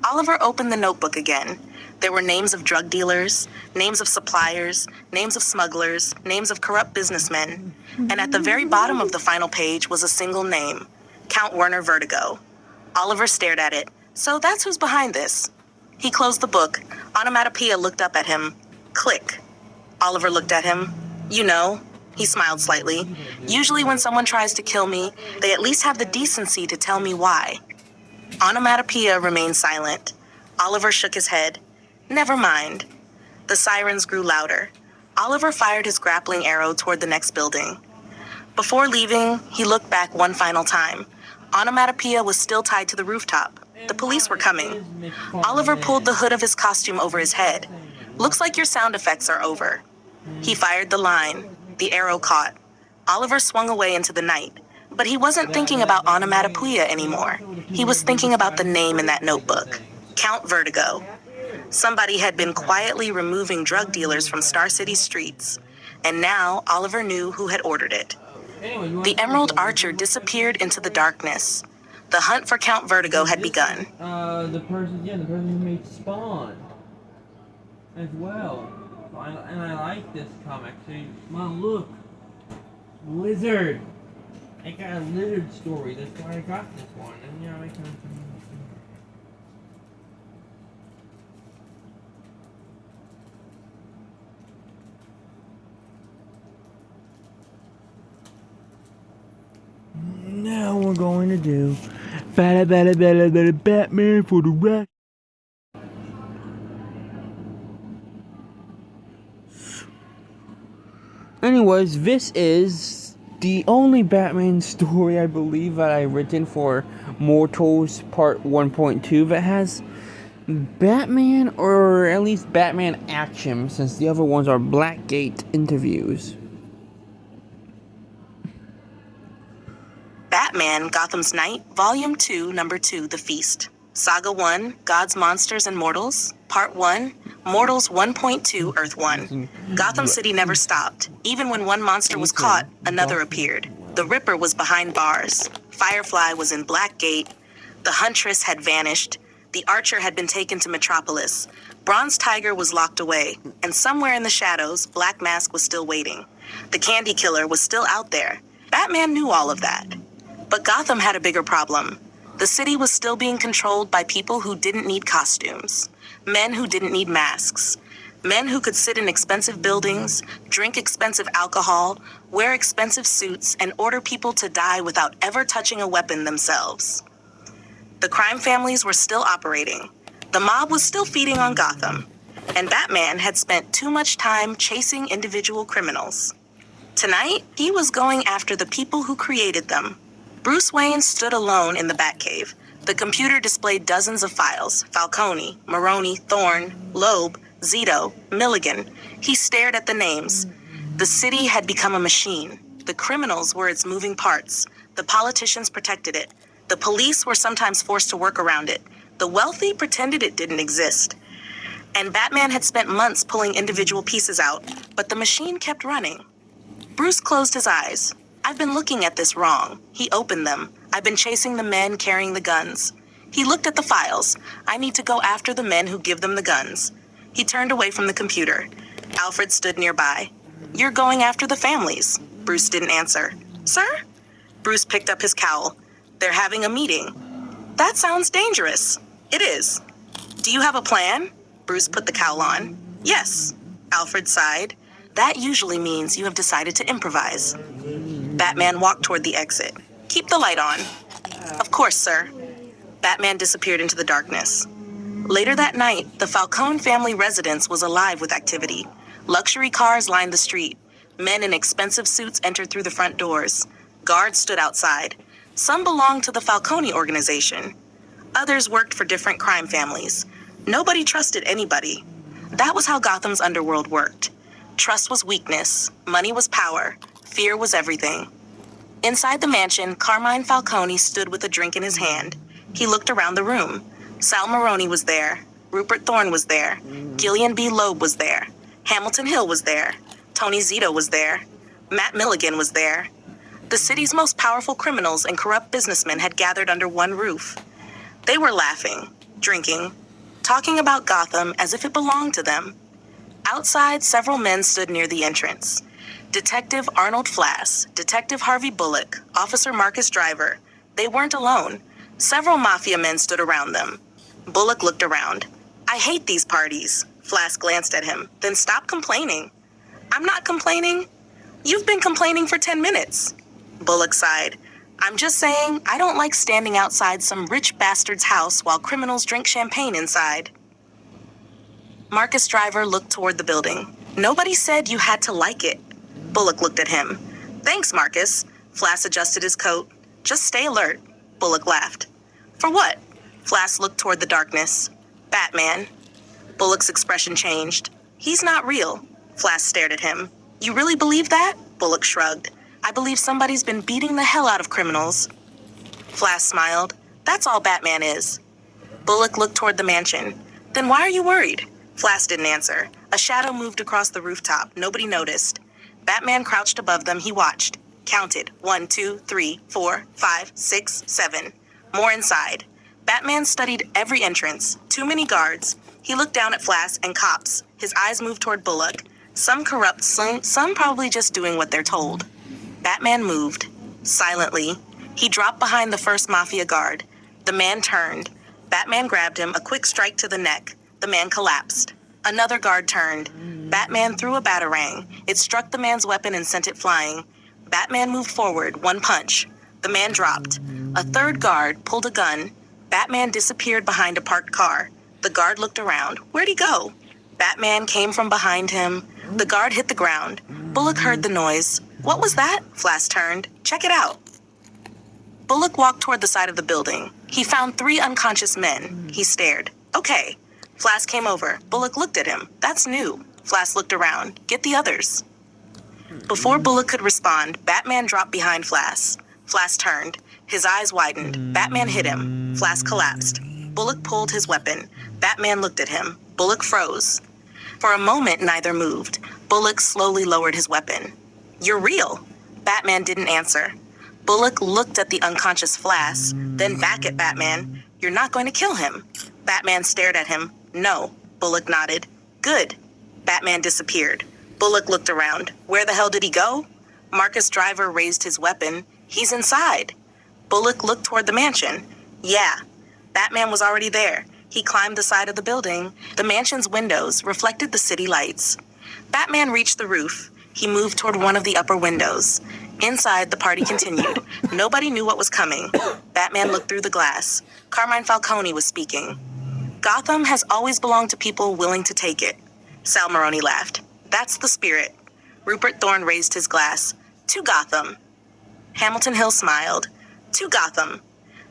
Oliver opened the notebook again. There were names of drug dealers, names of suppliers, names of smugglers, names of corrupt businessmen. And at the very bottom of the final page was a single name, Count Werner Vertigo. Oliver stared at it. So that's who's behind this. He closed the book. Onomatopoeia looked up at him. Click. Oliver looked at him. You know. He smiled slightly. Usually when someone tries to kill me, they at least have the decency to tell me why. Onomatopoeia remained silent. Oliver shook his head. Never mind. The sirens grew louder. Oliver fired his grappling arrow toward the next building. Before leaving, he looked back one final time. Onomatopoeia was still tied to the rooftop. The police were coming. Oliver pulled the hood of his costume over his head. Looks like your sound effects are over. He fired the line. The arrow caught. Oliver swung away into the night. But he wasn't thinking about onomatopoeia anymore. He was thinking about the name in that notebook. Count Vertigo. Somebody had been quietly removing drug dealers from Star City streets. And now Oliver knew who had ordered it. The Emerald Archer disappeared into the darkness. The hunt for Count Vertigo had begun. The person who made Spawn as well. And I like this comic. So, Mom, look, Lizard. I got a lizard story. That's why I got this one. And yeah, I can. Now we're going to do Batman for the rest. Anyways, this is the only Batman story I believe that I've written for Mortals Part 1.2 that has Batman, or at least Batman action, since the other ones are Blackgate interviews. Batman, Gotham's Night, Volume 2, Number 2, The Feast. Saga 1, God's Monsters and Mortals. Part 1, Mortals 1.2, Earth 1. Gotham City never stopped. Even when one monster was caught, another appeared. The Ripper was behind bars. Firefly was in Blackgate. The Huntress had vanished. The Archer had been taken to Metropolis. Bronze Tiger was locked away. And somewhere in the shadows, Black Mask was still waiting. The Candy Killer was still out there. Batman knew all of that. But Gotham had a bigger problem. The city was still being controlled by people who didn't need costumes. Men who didn't need masks. Men who could sit in expensive buildings, drink expensive alcohol, wear expensive suits, and order people to die without ever touching a weapon themselves. The crime families were still operating. The mob was still feeding on Gotham. And Batman had spent too much time chasing individual criminals. Tonight, he was going after the people who created them. Bruce Wayne stood alone in the Batcave. The computer displayed dozens of files: Falcone, Maroni, Thorne, Loeb, Zito, Milligan. He stared at the names. The city had become a machine. The criminals were its moving parts. The politicians protected it. The police were sometimes forced to work around it. The wealthy pretended it didn't exist. And Batman had spent months pulling individual pieces out, but the machine kept running. Bruce closed his eyes. I've been looking at this wrong. He opened them. I've been chasing the men carrying the guns. He looked at the files. I need to go after the men who give them the guns. He turned away from the computer. Alfred stood nearby. You're going after the families. Bruce didn't answer. Sir? Bruce picked up his cowl. They're having a meeting. That sounds dangerous. It is. Do you have a plan? Bruce put the cowl on. Yes. Alfred sighed. That usually means you have decided to improvise. Batman walked toward the exit. Keep the light on. Of course, sir. Batman disappeared into the darkness. Later that night, the Falcone family residence was alive with activity. Luxury cars lined the street. Men in expensive suits entered through the front doors. Guards stood outside. Some belonged to the Falcone organization. Others worked for different crime families. Nobody trusted anybody. That was how Gotham's underworld worked. Trust was weakness. Money was power. Fear was everything. Inside the mansion, Carmine Falcone stood with a drink in his hand. He looked around the room. Sal Maroni was there. Rupert Thorne was there. Gillian B. Loeb was there. Hamilton Hill was there. Tony Zito was there. Matt Milligan was there. The city's most powerful criminals and corrupt businessmen had gathered under one roof. They were laughing, drinking, talking about Gotham as if it belonged to them. Outside, several men stood near the entrance. Detective Arnold Flass, Detective Harvey Bullock, Officer Marcus Driver. They weren't alone. Several mafia men stood around them. Bullock looked around. I hate these parties. Flass glanced at him, then stopped complaining. I'm not complaining. You've been complaining for 10 minutes. Bullock sighed. I'm just saying, I don't like standing outside some rich bastard's house while criminals drink champagne inside. Marcus Driver looked toward the building. Nobody said you had to like it. Bullock looked at him. Thanks, Marcus. Flass adjusted his coat. Just stay alert. Bullock laughed. For what? Flass looked toward the darkness. Batman. Bullock's expression changed. He's not real. Flass stared at him. You really believe that? Bullock shrugged. I believe somebody's been beating the hell out of criminals. Flass smiled. That's all Batman is. Bullock looked toward the mansion. Then why are you worried? Flass didn't answer. A shadow moved across the rooftop. Nobody noticed. Batman crouched above them. He watched. Counted. 1, 2, 3, 4, 5, 6, 7. More inside. Batman studied every entrance. Too many guards. He looked down at Flass and cops. His eyes moved toward Bullock. Some corrupt, some probably just doing what they're told. Batman moved. Silently. He dropped behind the first mafia guard. The man turned. Batman grabbed him, a quick strike to the neck. The man collapsed. Another guard turned. Batman threw a batarang. It struck the man's weapon and sent it flying. Batman moved forward, one punch. The man dropped. A third guard pulled a gun. Batman disappeared behind a parked car. The guard looked around. Where'd he go? Batman came from behind him. The guard hit the ground. Bullock heard the noise. What was that? Flass turned. Check it out. Bullock walked toward the side of the building. He found 3 unconscious men. He stared. Okay. Flass came over. Bullock looked at him. That's new. Flass looked around. Get the others. Before Bullock could respond, Batman dropped behind Flass. Flass turned. His eyes widened. Batman hit him. Flass collapsed. Bullock pulled his weapon. Batman looked at him. Bullock froze. For a moment, neither moved. Bullock slowly lowered his weapon. You're real. Batman didn't answer. Bullock looked at the unconscious Flass, then back at Batman. You're not going to kill him. Batman stared at him. No. Bullock nodded. Good. Batman disappeared. Bullock looked around. Where the hell did he go? Marcus Driver raised his weapon. He's inside. Bullock looked toward the mansion. Yeah. Batman was already there. He climbed the side of the building. The mansion's windows reflected the city lights. Batman reached the roof. He moved toward one of the upper windows. Inside, the party continued. Nobody knew what was coming. Batman looked through the glass. Carmine Falcone was speaking. Gotham has always belonged to people willing to take it. Sal Maroni laughed. That's the spirit. Rupert Thorne raised his glass. To Gotham. Hamilton Hill smiled. To Gotham.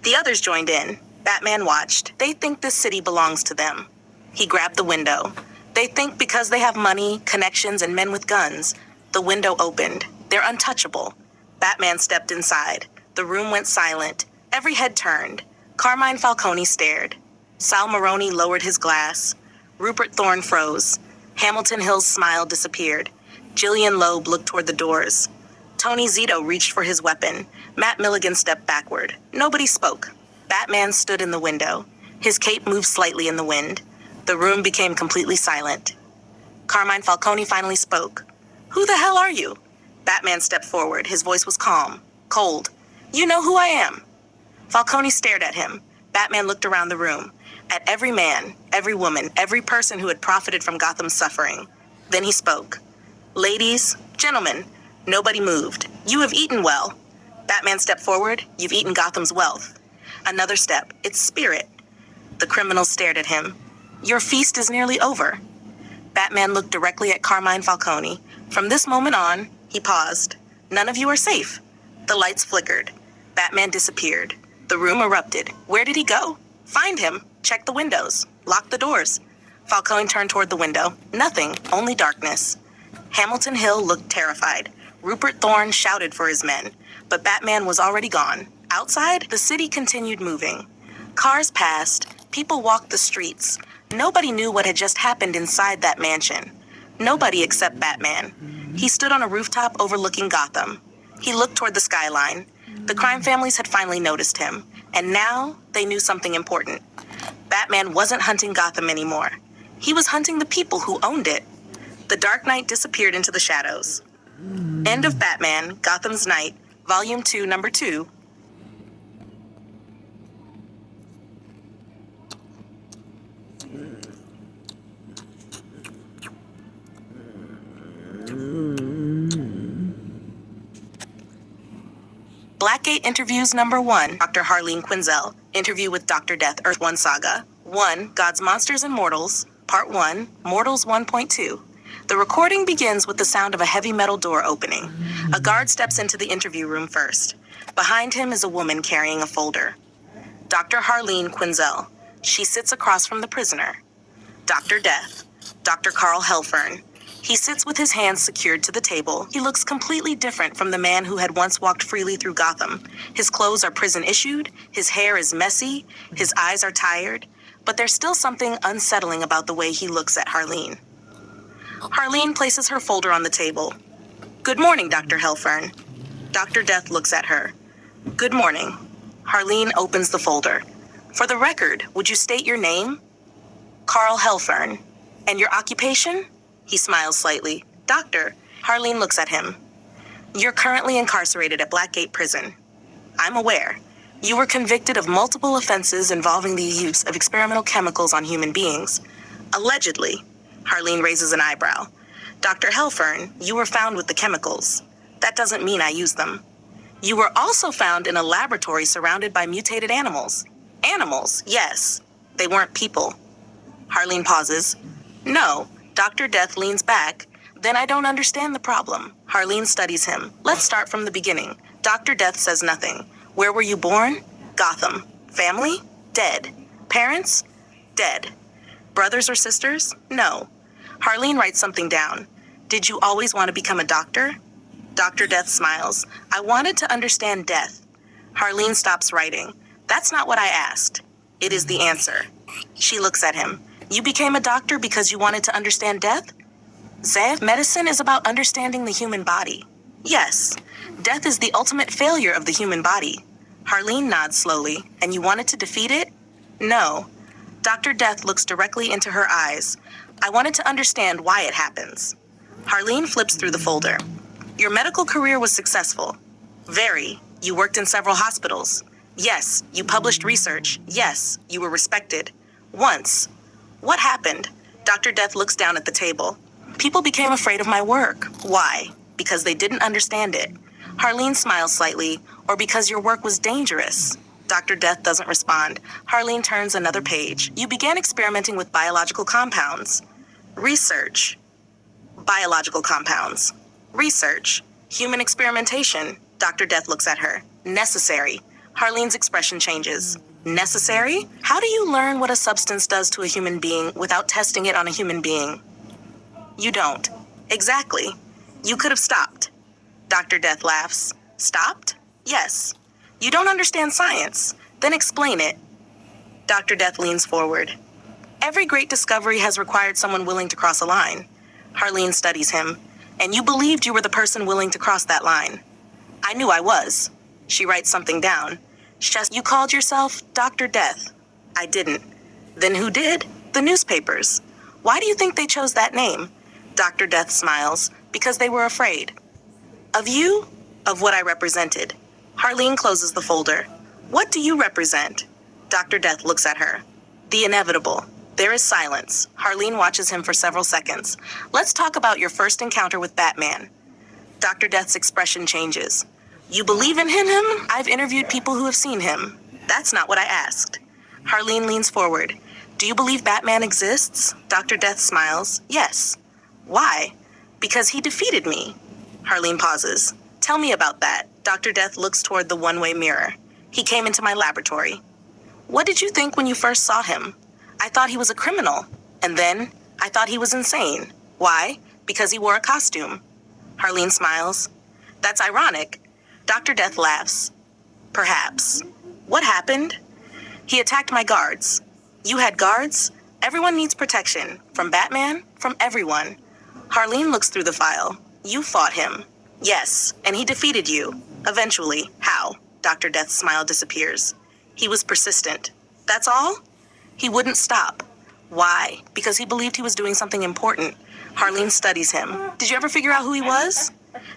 The others joined in. Batman watched. They think this city belongs to them. He grabbed the window. They think because they have money, connections, and men with guns. The window opened. They're untouchable. Batman stepped inside. The room went silent. Every head turned. Carmine Falcone stared. Sal Maroni lowered his glass. Rupert Thorne froze. Hamilton Hill's smile disappeared. Jillian Loeb looked toward the doors. Tony Zito reached for his weapon. Matt Milligan stepped backward. Nobody spoke. Batman stood in the window. His cape moved slightly in the wind. The room became completely silent. Carmine Falcone finally spoke. Who the hell are you? Batman stepped forward. His voice was calm, cold. You know who I am. Falcone stared at him. Batman looked around the room. At every man, every woman, every person who had profited from Gotham's suffering. Then he spoke. Ladies, gentlemen, nobody moved. You have eaten well. Batman stepped forward. You've eaten Gotham's wealth. Another step. Its spirit. The criminals stared at him. Your feast is nearly over. Batman looked directly at Carmine Falcone. From this moment on, he paused. None of you are safe. The lights flickered. Batman disappeared. The room erupted. Where did he go? Find him. Check the windows. Lock the doors. Falcone turned toward the window. Nothing. Only darkness. Hamilton Hill looked terrified. Rupert Thorne shouted for his men. But Batman was already gone. Outside, the city continued moving. Cars passed. People walked the streets. Nobody knew what had just happened inside that mansion. Nobody except Batman. He stood on a rooftop overlooking Gotham. He looked toward the skyline. The crime families had finally noticed him. And now, they knew something important. Batman wasn't hunting Gotham anymore. He was hunting the people who owned it. The Dark Knight disappeared into the shadows. End of Batman, Gotham's Night, Volume 2, Number 2. Blackgate Interviews Number 1, Dr. Harleen Quinzel, Interview with Dr. Death, Earth 1 Saga. 1. Gods, Monsters, and Mortals, Part 1, Mortals 1.2. The recording begins with the sound of a heavy metal door opening. A guard steps into the interview room first. Behind him is a woman carrying a folder. Dr. Harleen Quinzel. She sits across from the prisoner. Dr. Death. Dr. Carl Helfern. He sits with his hands secured to the table. He looks completely different from the man who had once walked freely through Gotham. His clothes are prison-issued, his hair is messy, his eyes are tired, but there's still something unsettling about the way he looks at Harleen. Harleen places her folder on the table. Good morning, Dr. Helfern. Dr. Death looks at her. Good morning. Harleen opens the folder. For the record, would you state your name? Carl Helfern. And your occupation? He smiles slightly. Doctor. Harleen looks at him. You're currently incarcerated at Blackgate Prison. I'm aware. You were convicted of multiple offenses involving the use of experimental chemicals on human beings. Allegedly. Harleen raises an eyebrow. Dr. Helfern, you were found with the chemicals. That doesn't mean I used them. You were also found in a laboratory surrounded by mutated animals. Animals, yes. They weren't people. Harleen pauses. No. Dr. Death leans back. Then I don't understand the problem. Harleen studies him. Let's start from the beginning. Dr. Death says nothing. Where were you born? Gotham. Family? Dead. Parents? Dead. Brothers or sisters? No. Harleen writes something down. Did you always want to become a doctor? Dr. Death smiles. I wanted to understand death. Harleen stops writing. That's not what I asked. It is the answer. She looks at him. You became a doctor because you wanted to understand death? Zev, medicine is about understanding the human body. Yes. Death is the ultimate failure of the human body. Harleen nods slowly. And you wanted to defeat it? No. Dr. Death looks directly into her eyes. I wanted to understand why it happens. Harleen flips through the folder. Your medical career was successful. Very. You worked in several hospitals. Yes. You published research. Yes. You were respected. Once. What happened? Dr. Death looks down at the table. People became afraid of my work. Why? Because they didn't understand it. Harleen smiles slightly. Or because your work was dangerous. Dr. Death doesn't respond. Harleen turns another page. You began experimenting with biological compounds. Research. Biological compounds. Research. Human experimentation. Dr. Death looks at her. Necessary. Harleen's expression changes. Necessary? How do you learn what a substance does to a human being without testing it on a human being? You don't. Exactly. You could have stopped. Dr. Death laughs. Stopped? Yes. You don't understand science. Then explain it. Dr. Death leans forward. Every great discovery has required someone willing to cross a line. Harleen studies him. And you believed you were the person willing to cross that line. I knew I was. She writes something down. You called yourself Dr. Death. I didn't. Then who did? The newspapers. Why do you think they chose that name? Dr. Death smiles. Because they were afraid. Of you? Of what I represented. Harleen closes the folder. What do you represent? Dr. Death looks at her. The inevitable. There is silence. Harleen watches him for several seconds. Let's talk about your first encounter with Batman. Dr. Death's expression changes. You believe in him? I've interviewed people who have seen him. That's not what I asked. Harleen leans forward. Do you believe Batman exists? Dr. Death smiles. Yes. Why? Because he defeated me. Harleen pauses. Tell me about that. Dr. Death looks toward the one-way mirror. He came into my laboratory. What did you think when you first saw him? I thought he was a criminal. And then, I thought he was insane. Why? Because he wore a costume. Harleen smiles. That's ironic. Dr. Death laughs. Perhaps. What happened? He attacked my guards. You had guards? Everyone needs protection. From Batman? From everyone. Harleen looks through the file. You fought him. Yes, and he defeated you. Eventually. How? Dr. Death's smile disappears. He was persistent. That's all? He wouldn't stop. Why? Because he believed he was doing something important. Harleen studies him. Did you ever figure out who he was?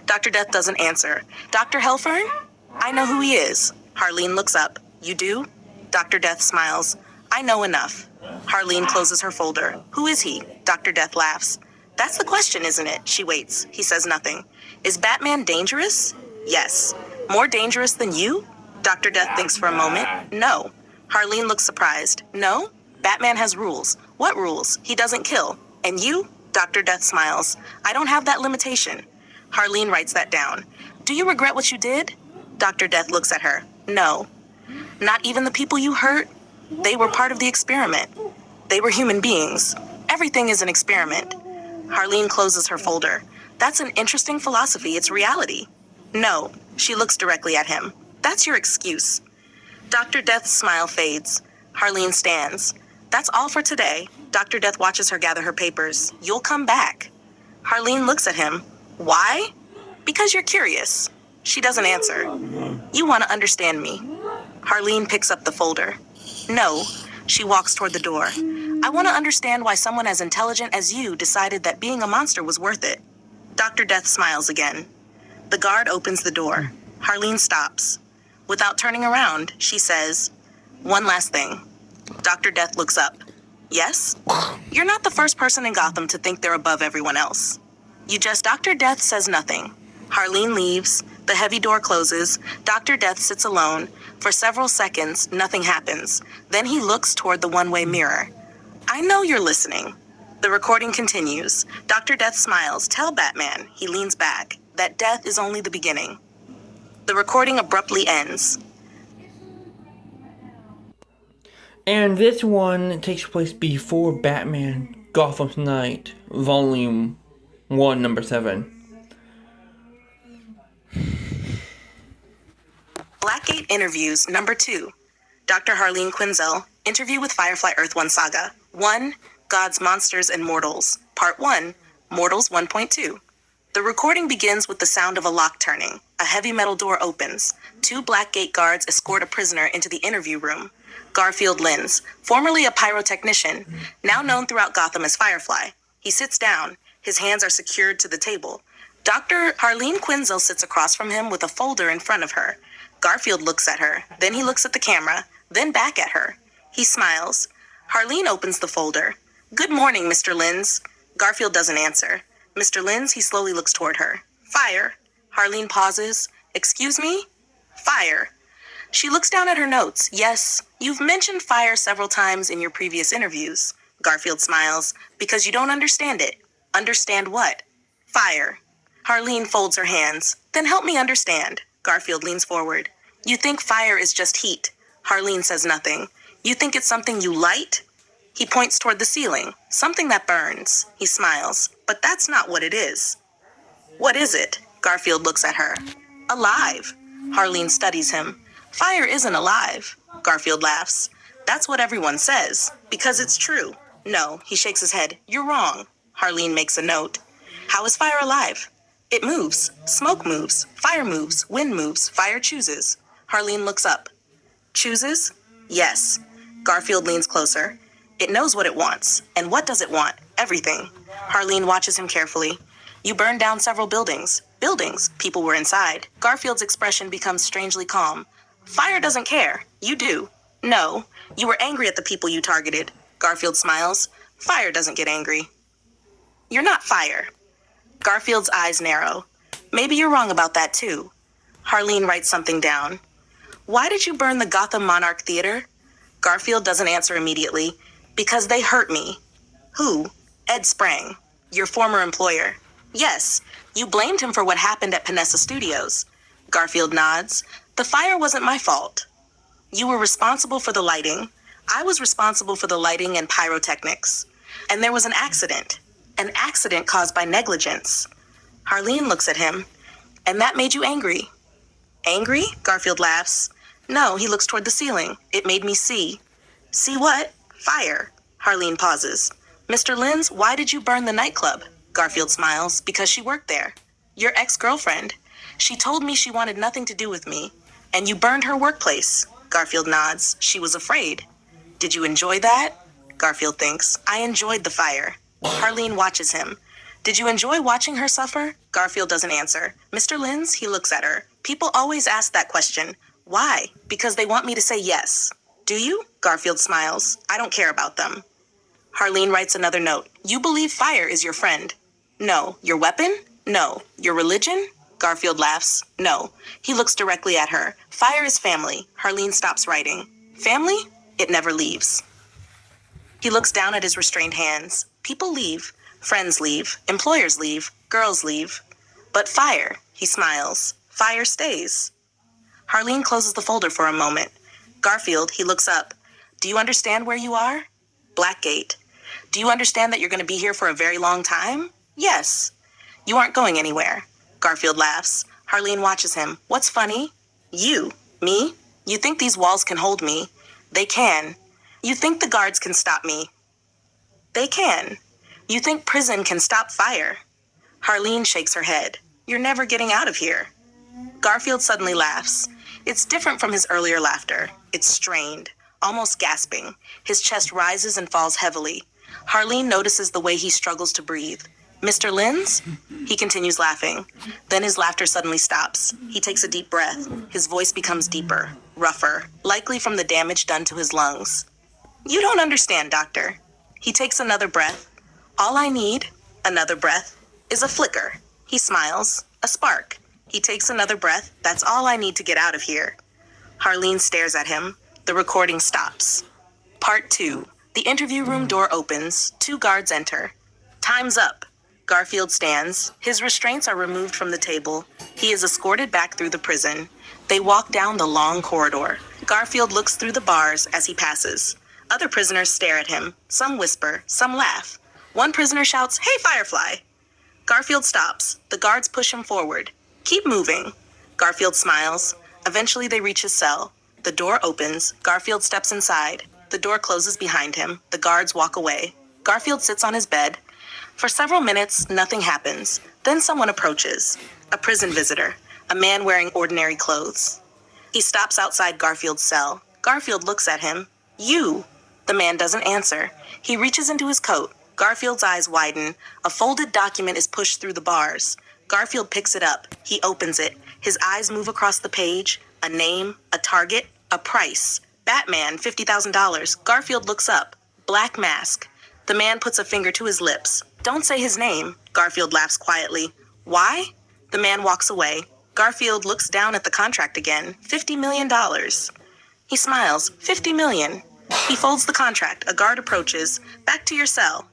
Dr. Death doesn't answer. Dr. Helfern? I know who he is. Harleen looks up. You do? Dr. Death smiles. I know enough. Harleen closes her folder. Who is he? Dr. Death laughs. That's the question, isn't it? She waits. He says nothing. Is Batman dangerous? Yes. More dangerous than you? Dr. Death thinks for a moment. No. Harleen looks surprised. No? Batman has rules. What rules? He doesn't kill. And you? Dr. Death smiles. I don't have that limitation. Harleen writes that down. Do you regret what you did? Dr. Death looks at her. No. Not even the people you hurt? They were part of the experiment. They were human beings. Everything is an experiment. Harleen closes her folder. That's an interesting philosophy. It's reality. No. She looks directly at him. That's your excuse. Dr. Death's smile fades. Harleen stands. That's all for today. Dr. Death watches her gather her papers. You'll come back. Harleen looks at him. Why? Because you're curious. She doesn't answer. You want to understand me. Harleen picks up the folder. No. She walks toward the door. I want to understand why someone as intelligent as you decided that being a monster was worth it. Dr. Death smiles again. The guard opens the door. Harleen stops. Without turning around, she says, one last thing. Dr. Death looks up. Yes? You're not the first person in Gotham to think they're above everyone else. Dr. Death says nothing. Harleen leaves. The heavy door closes. Dr. Death sits alone. For several seconds, nothing happens. Then he looks toward the one-way mirror. I know you're listening. The recording continues. Dr. Death smiles. Tell Batman. He leans back. That death is only the beginning. The recording abruptly ends. And this one takes place before Batman Gotham's Night, Volume 1, Number 7. Blackgate Interviews, Number 2. Dr. Harleen Quinzel, Interview with Firefly Earth 1 Saga. 1. Gods, Monsters, and Mortals. Part 1. Mortals 1.2. The recording begins with the sound of a lock turning. A heavy metal door opens. 2 Blackgate guards escort a prisoner into the interview room. Garfield Lins, formerly a pyrotechnician, now known throughout Gotham as Firefly. He sits down. His hands are secured to the table. Dr. Harleen Quinzel sits across from him with a folder in front of her. Garfield looks at her. Then he looks at the camera. Then back at her. He smiles. Harleen opens the folder. Good morning, Mr. Lins. Garfield doesn't answer. Mr. Lins, he slowly looks toward her. Fire. Harleen pauses. Excuse me? Fire. She looks down at her notes. Yes, you've mentioned fire several times in your previous interviews. Garfield smiles. Because you don't understand it. Understand what? Fire. Harleen folds her hands. Then help me understand. Garfield leans forward. You think fire is just heat. Harleen says nothing. You think it's something you light? He points toward the ceiling. Something that burns. He smiles. But that's not what it is. What is it? Garfield looks at her. Alive. Harleen studies him. Fire isn't alive. Garfield laughs. That's what everyone says. Because it's true. No, he shakes his head. You're wrong. Harleen makes a note. How is fire alive? It moves. Smoke moves. Fire moves. Wind moves. Fire chooses. Harleen looks up. Chooses? Yes. Garfield leans closer. It knows what it wants. And what does it want? Everything. Harleen watches him carefully. You burned down several buildings. Buildings. People were inside. Garfield's expression becomes strangely calm. Fire doesn't care. You do. No. You were angry at the people you targeted. Garfield smiles. Fire doesn't get angry. You're not fire. Garfield's eyes narrow. Maybe you're wrong about that too. Harleen writes something down. Why did you burn the Gotham Monarch Theater? Garfield doesn't answer immediately. Because they hurt me. Who? Ed Sprang. Your former employer. Yes. You blamed him for what happened at Panessa Studios. Garfield nods. The fire wasn't my fault. You were responsible for the lighting. I was responsible for the lighting and pyrotechnics. And there was an accident. An accident caused by negligence. Harleen looks at him. And that made you angry. Angry? Garfield laughs. No, he looks toward the ceiling. It made me see. See what? Fire. Harleen pauses. Mr. Lins, why did you burn the nightclub? Garfield smiles. Because she worked there. Your ex-girlfriend. She told me she wanted nothing to do with me. And you burned her workplace. Garfield nods. She was afraid. Did you enjoy that? Garfield thinks. I enjoyed the fire. Harleen watches him. Did you enjoy watching her suffer? Garfield doesn't answer. Mr. Lins, he looks at her. People always ask that question. Why? Because they want me to say yes. Do you? Garfield smiles. I don't care about them. Harleen writes another note. You believe fire is your friend. No. Your weapon? No. Your religion? Garfield laughs. No. He looks directly at her. Fire is family. Harleen stops writing. Family? It never leaves. He looks down at his restrained hands. People leave. Friends leave. Employers leave. Girls leave. But fire, he smiles. Fire stays. Harleen closes the folder for a moment. Garfield, he looks up. Do you understand where you are? Blackgate. Do you understand that you're going to be here for a very long time? Yes. You aren't going anywhere. Garfield laughs. Harleen watches him. What's funny? You. Me? You think these walls can hold me? They can. You think the guards can stop me? They can. You think prison can stop fire? Harleen shakes her head. You're never getting out of here. Garfield suddenly laughs. It's different from his earlier laughter. It's strained, almost gasping. His chest rises and falls heavily. Harleen notices the way he struggles to breathe. Mr. Linz? He continues laughing. Then his laughter suddenly stops. He takes a deep breath. His voice becomes deeper, rougher, likely from the damage done to his lungs. You don't understand, Doctor. He takes another breath. All I need, another breath, is a flicker. He smiles. A spark. He takes another breath. That's all I need to get out of here. Harleen stares at him. The recording stops. Part 2. The interview room door opens. 2 guards enter. Time's up. Garfield stands. His restraints are removed from the table. He is escorted back through the prison. They walk down the long corridor. Garfield looks through the bars as he passes. Other prisoners stare at him. Some whisper, some laugh. One prisoner shouts, "Hey, Firefly!" Garfield stops. The guards push him forward. Keep moving. Garfield smiles. Eventually they reach his cell. The door opens. Garfield steps inside. The door closes behind him. The guards walk away. Garfield sits on his bed. For several minutes, nothing happens. Then someone approaches. A prison visitor. A man wearing ordinary clothes. He stops outside Garfield's cell. Garfield looks at him. You. The man doesn't answer. He reaches into his coat. Garfield's eyes widen. A folded document is pushed through the bars. Garfield picks it up. He opens it. His eyes move across the page. A name, a target, a price. Batman, $50,000. Garfield looks up. Black mask. The man puts a finger to his lips. Don't say his name. Garfield laughs quietly. Why? The man walks away. Garfield looks down at the contract again. $50 million. He smiles. $50 million. He folds the contract. A guard approaches. Back to your cell.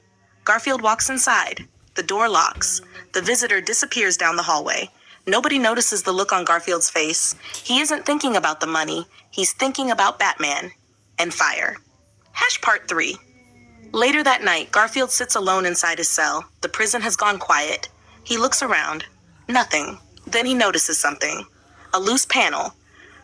Garfield walks inside. The door locks. The visitor disappears down the hallway. Nobody notices the look on Garfield's face. He isn't thinking about the money. He's thinking about Batman and fire. Part 3. Later that night, Garfield sits alone inside his cell. The prison has gone quiet. He looks around. Nothing. Then he notices something. A loose panel.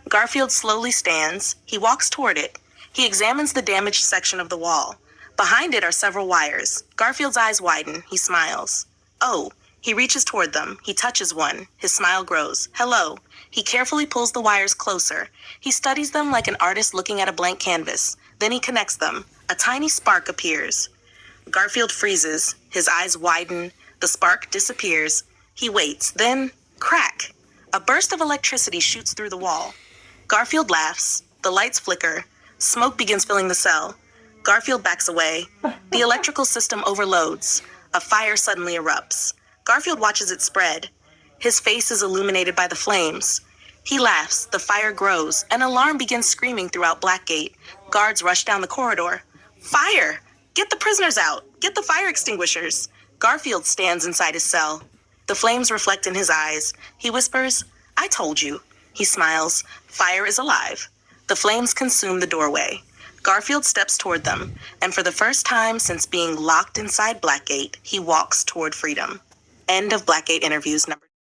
Garfield slowly stands. He walks toward it. He examines the damaged section of the wall. Behind it are several wires. Garfield's eyes widen. He smiles. Oh. He reaches toward them. He touches one. His smile grows. Hello. He carefully pulls the wires closer. He studies them like an artist looking at a blank canvas. Then he connects them. A tiny spark appears. Garfield freezes. His eyes widen. The spark disappears. He waits. Then, crack! A burst of electricity shoots through the wall. Garfield laughs. The lights flicker. Smoke begins filling the cell. Garfield backs away. The electrical system overloads. A fire suddenly erupts. Garfield watches it spread. His face is illuminated by the flames. He laughs. The fire grows. An alarm begins screaming throughout Blackgate. Guards rush down the corridor. Fire! Get the prisoners out! Get the fire extinguishers! Garfield stands inside his cell. The flames reflect in his eyes. He whispers, I told you. He smiles. Fire is alive. The flames consume the doorway. Garfield steps toward them, and for the first time since being locked inside Blackgate, he walks toward freedom. End of Blackgate Interviews number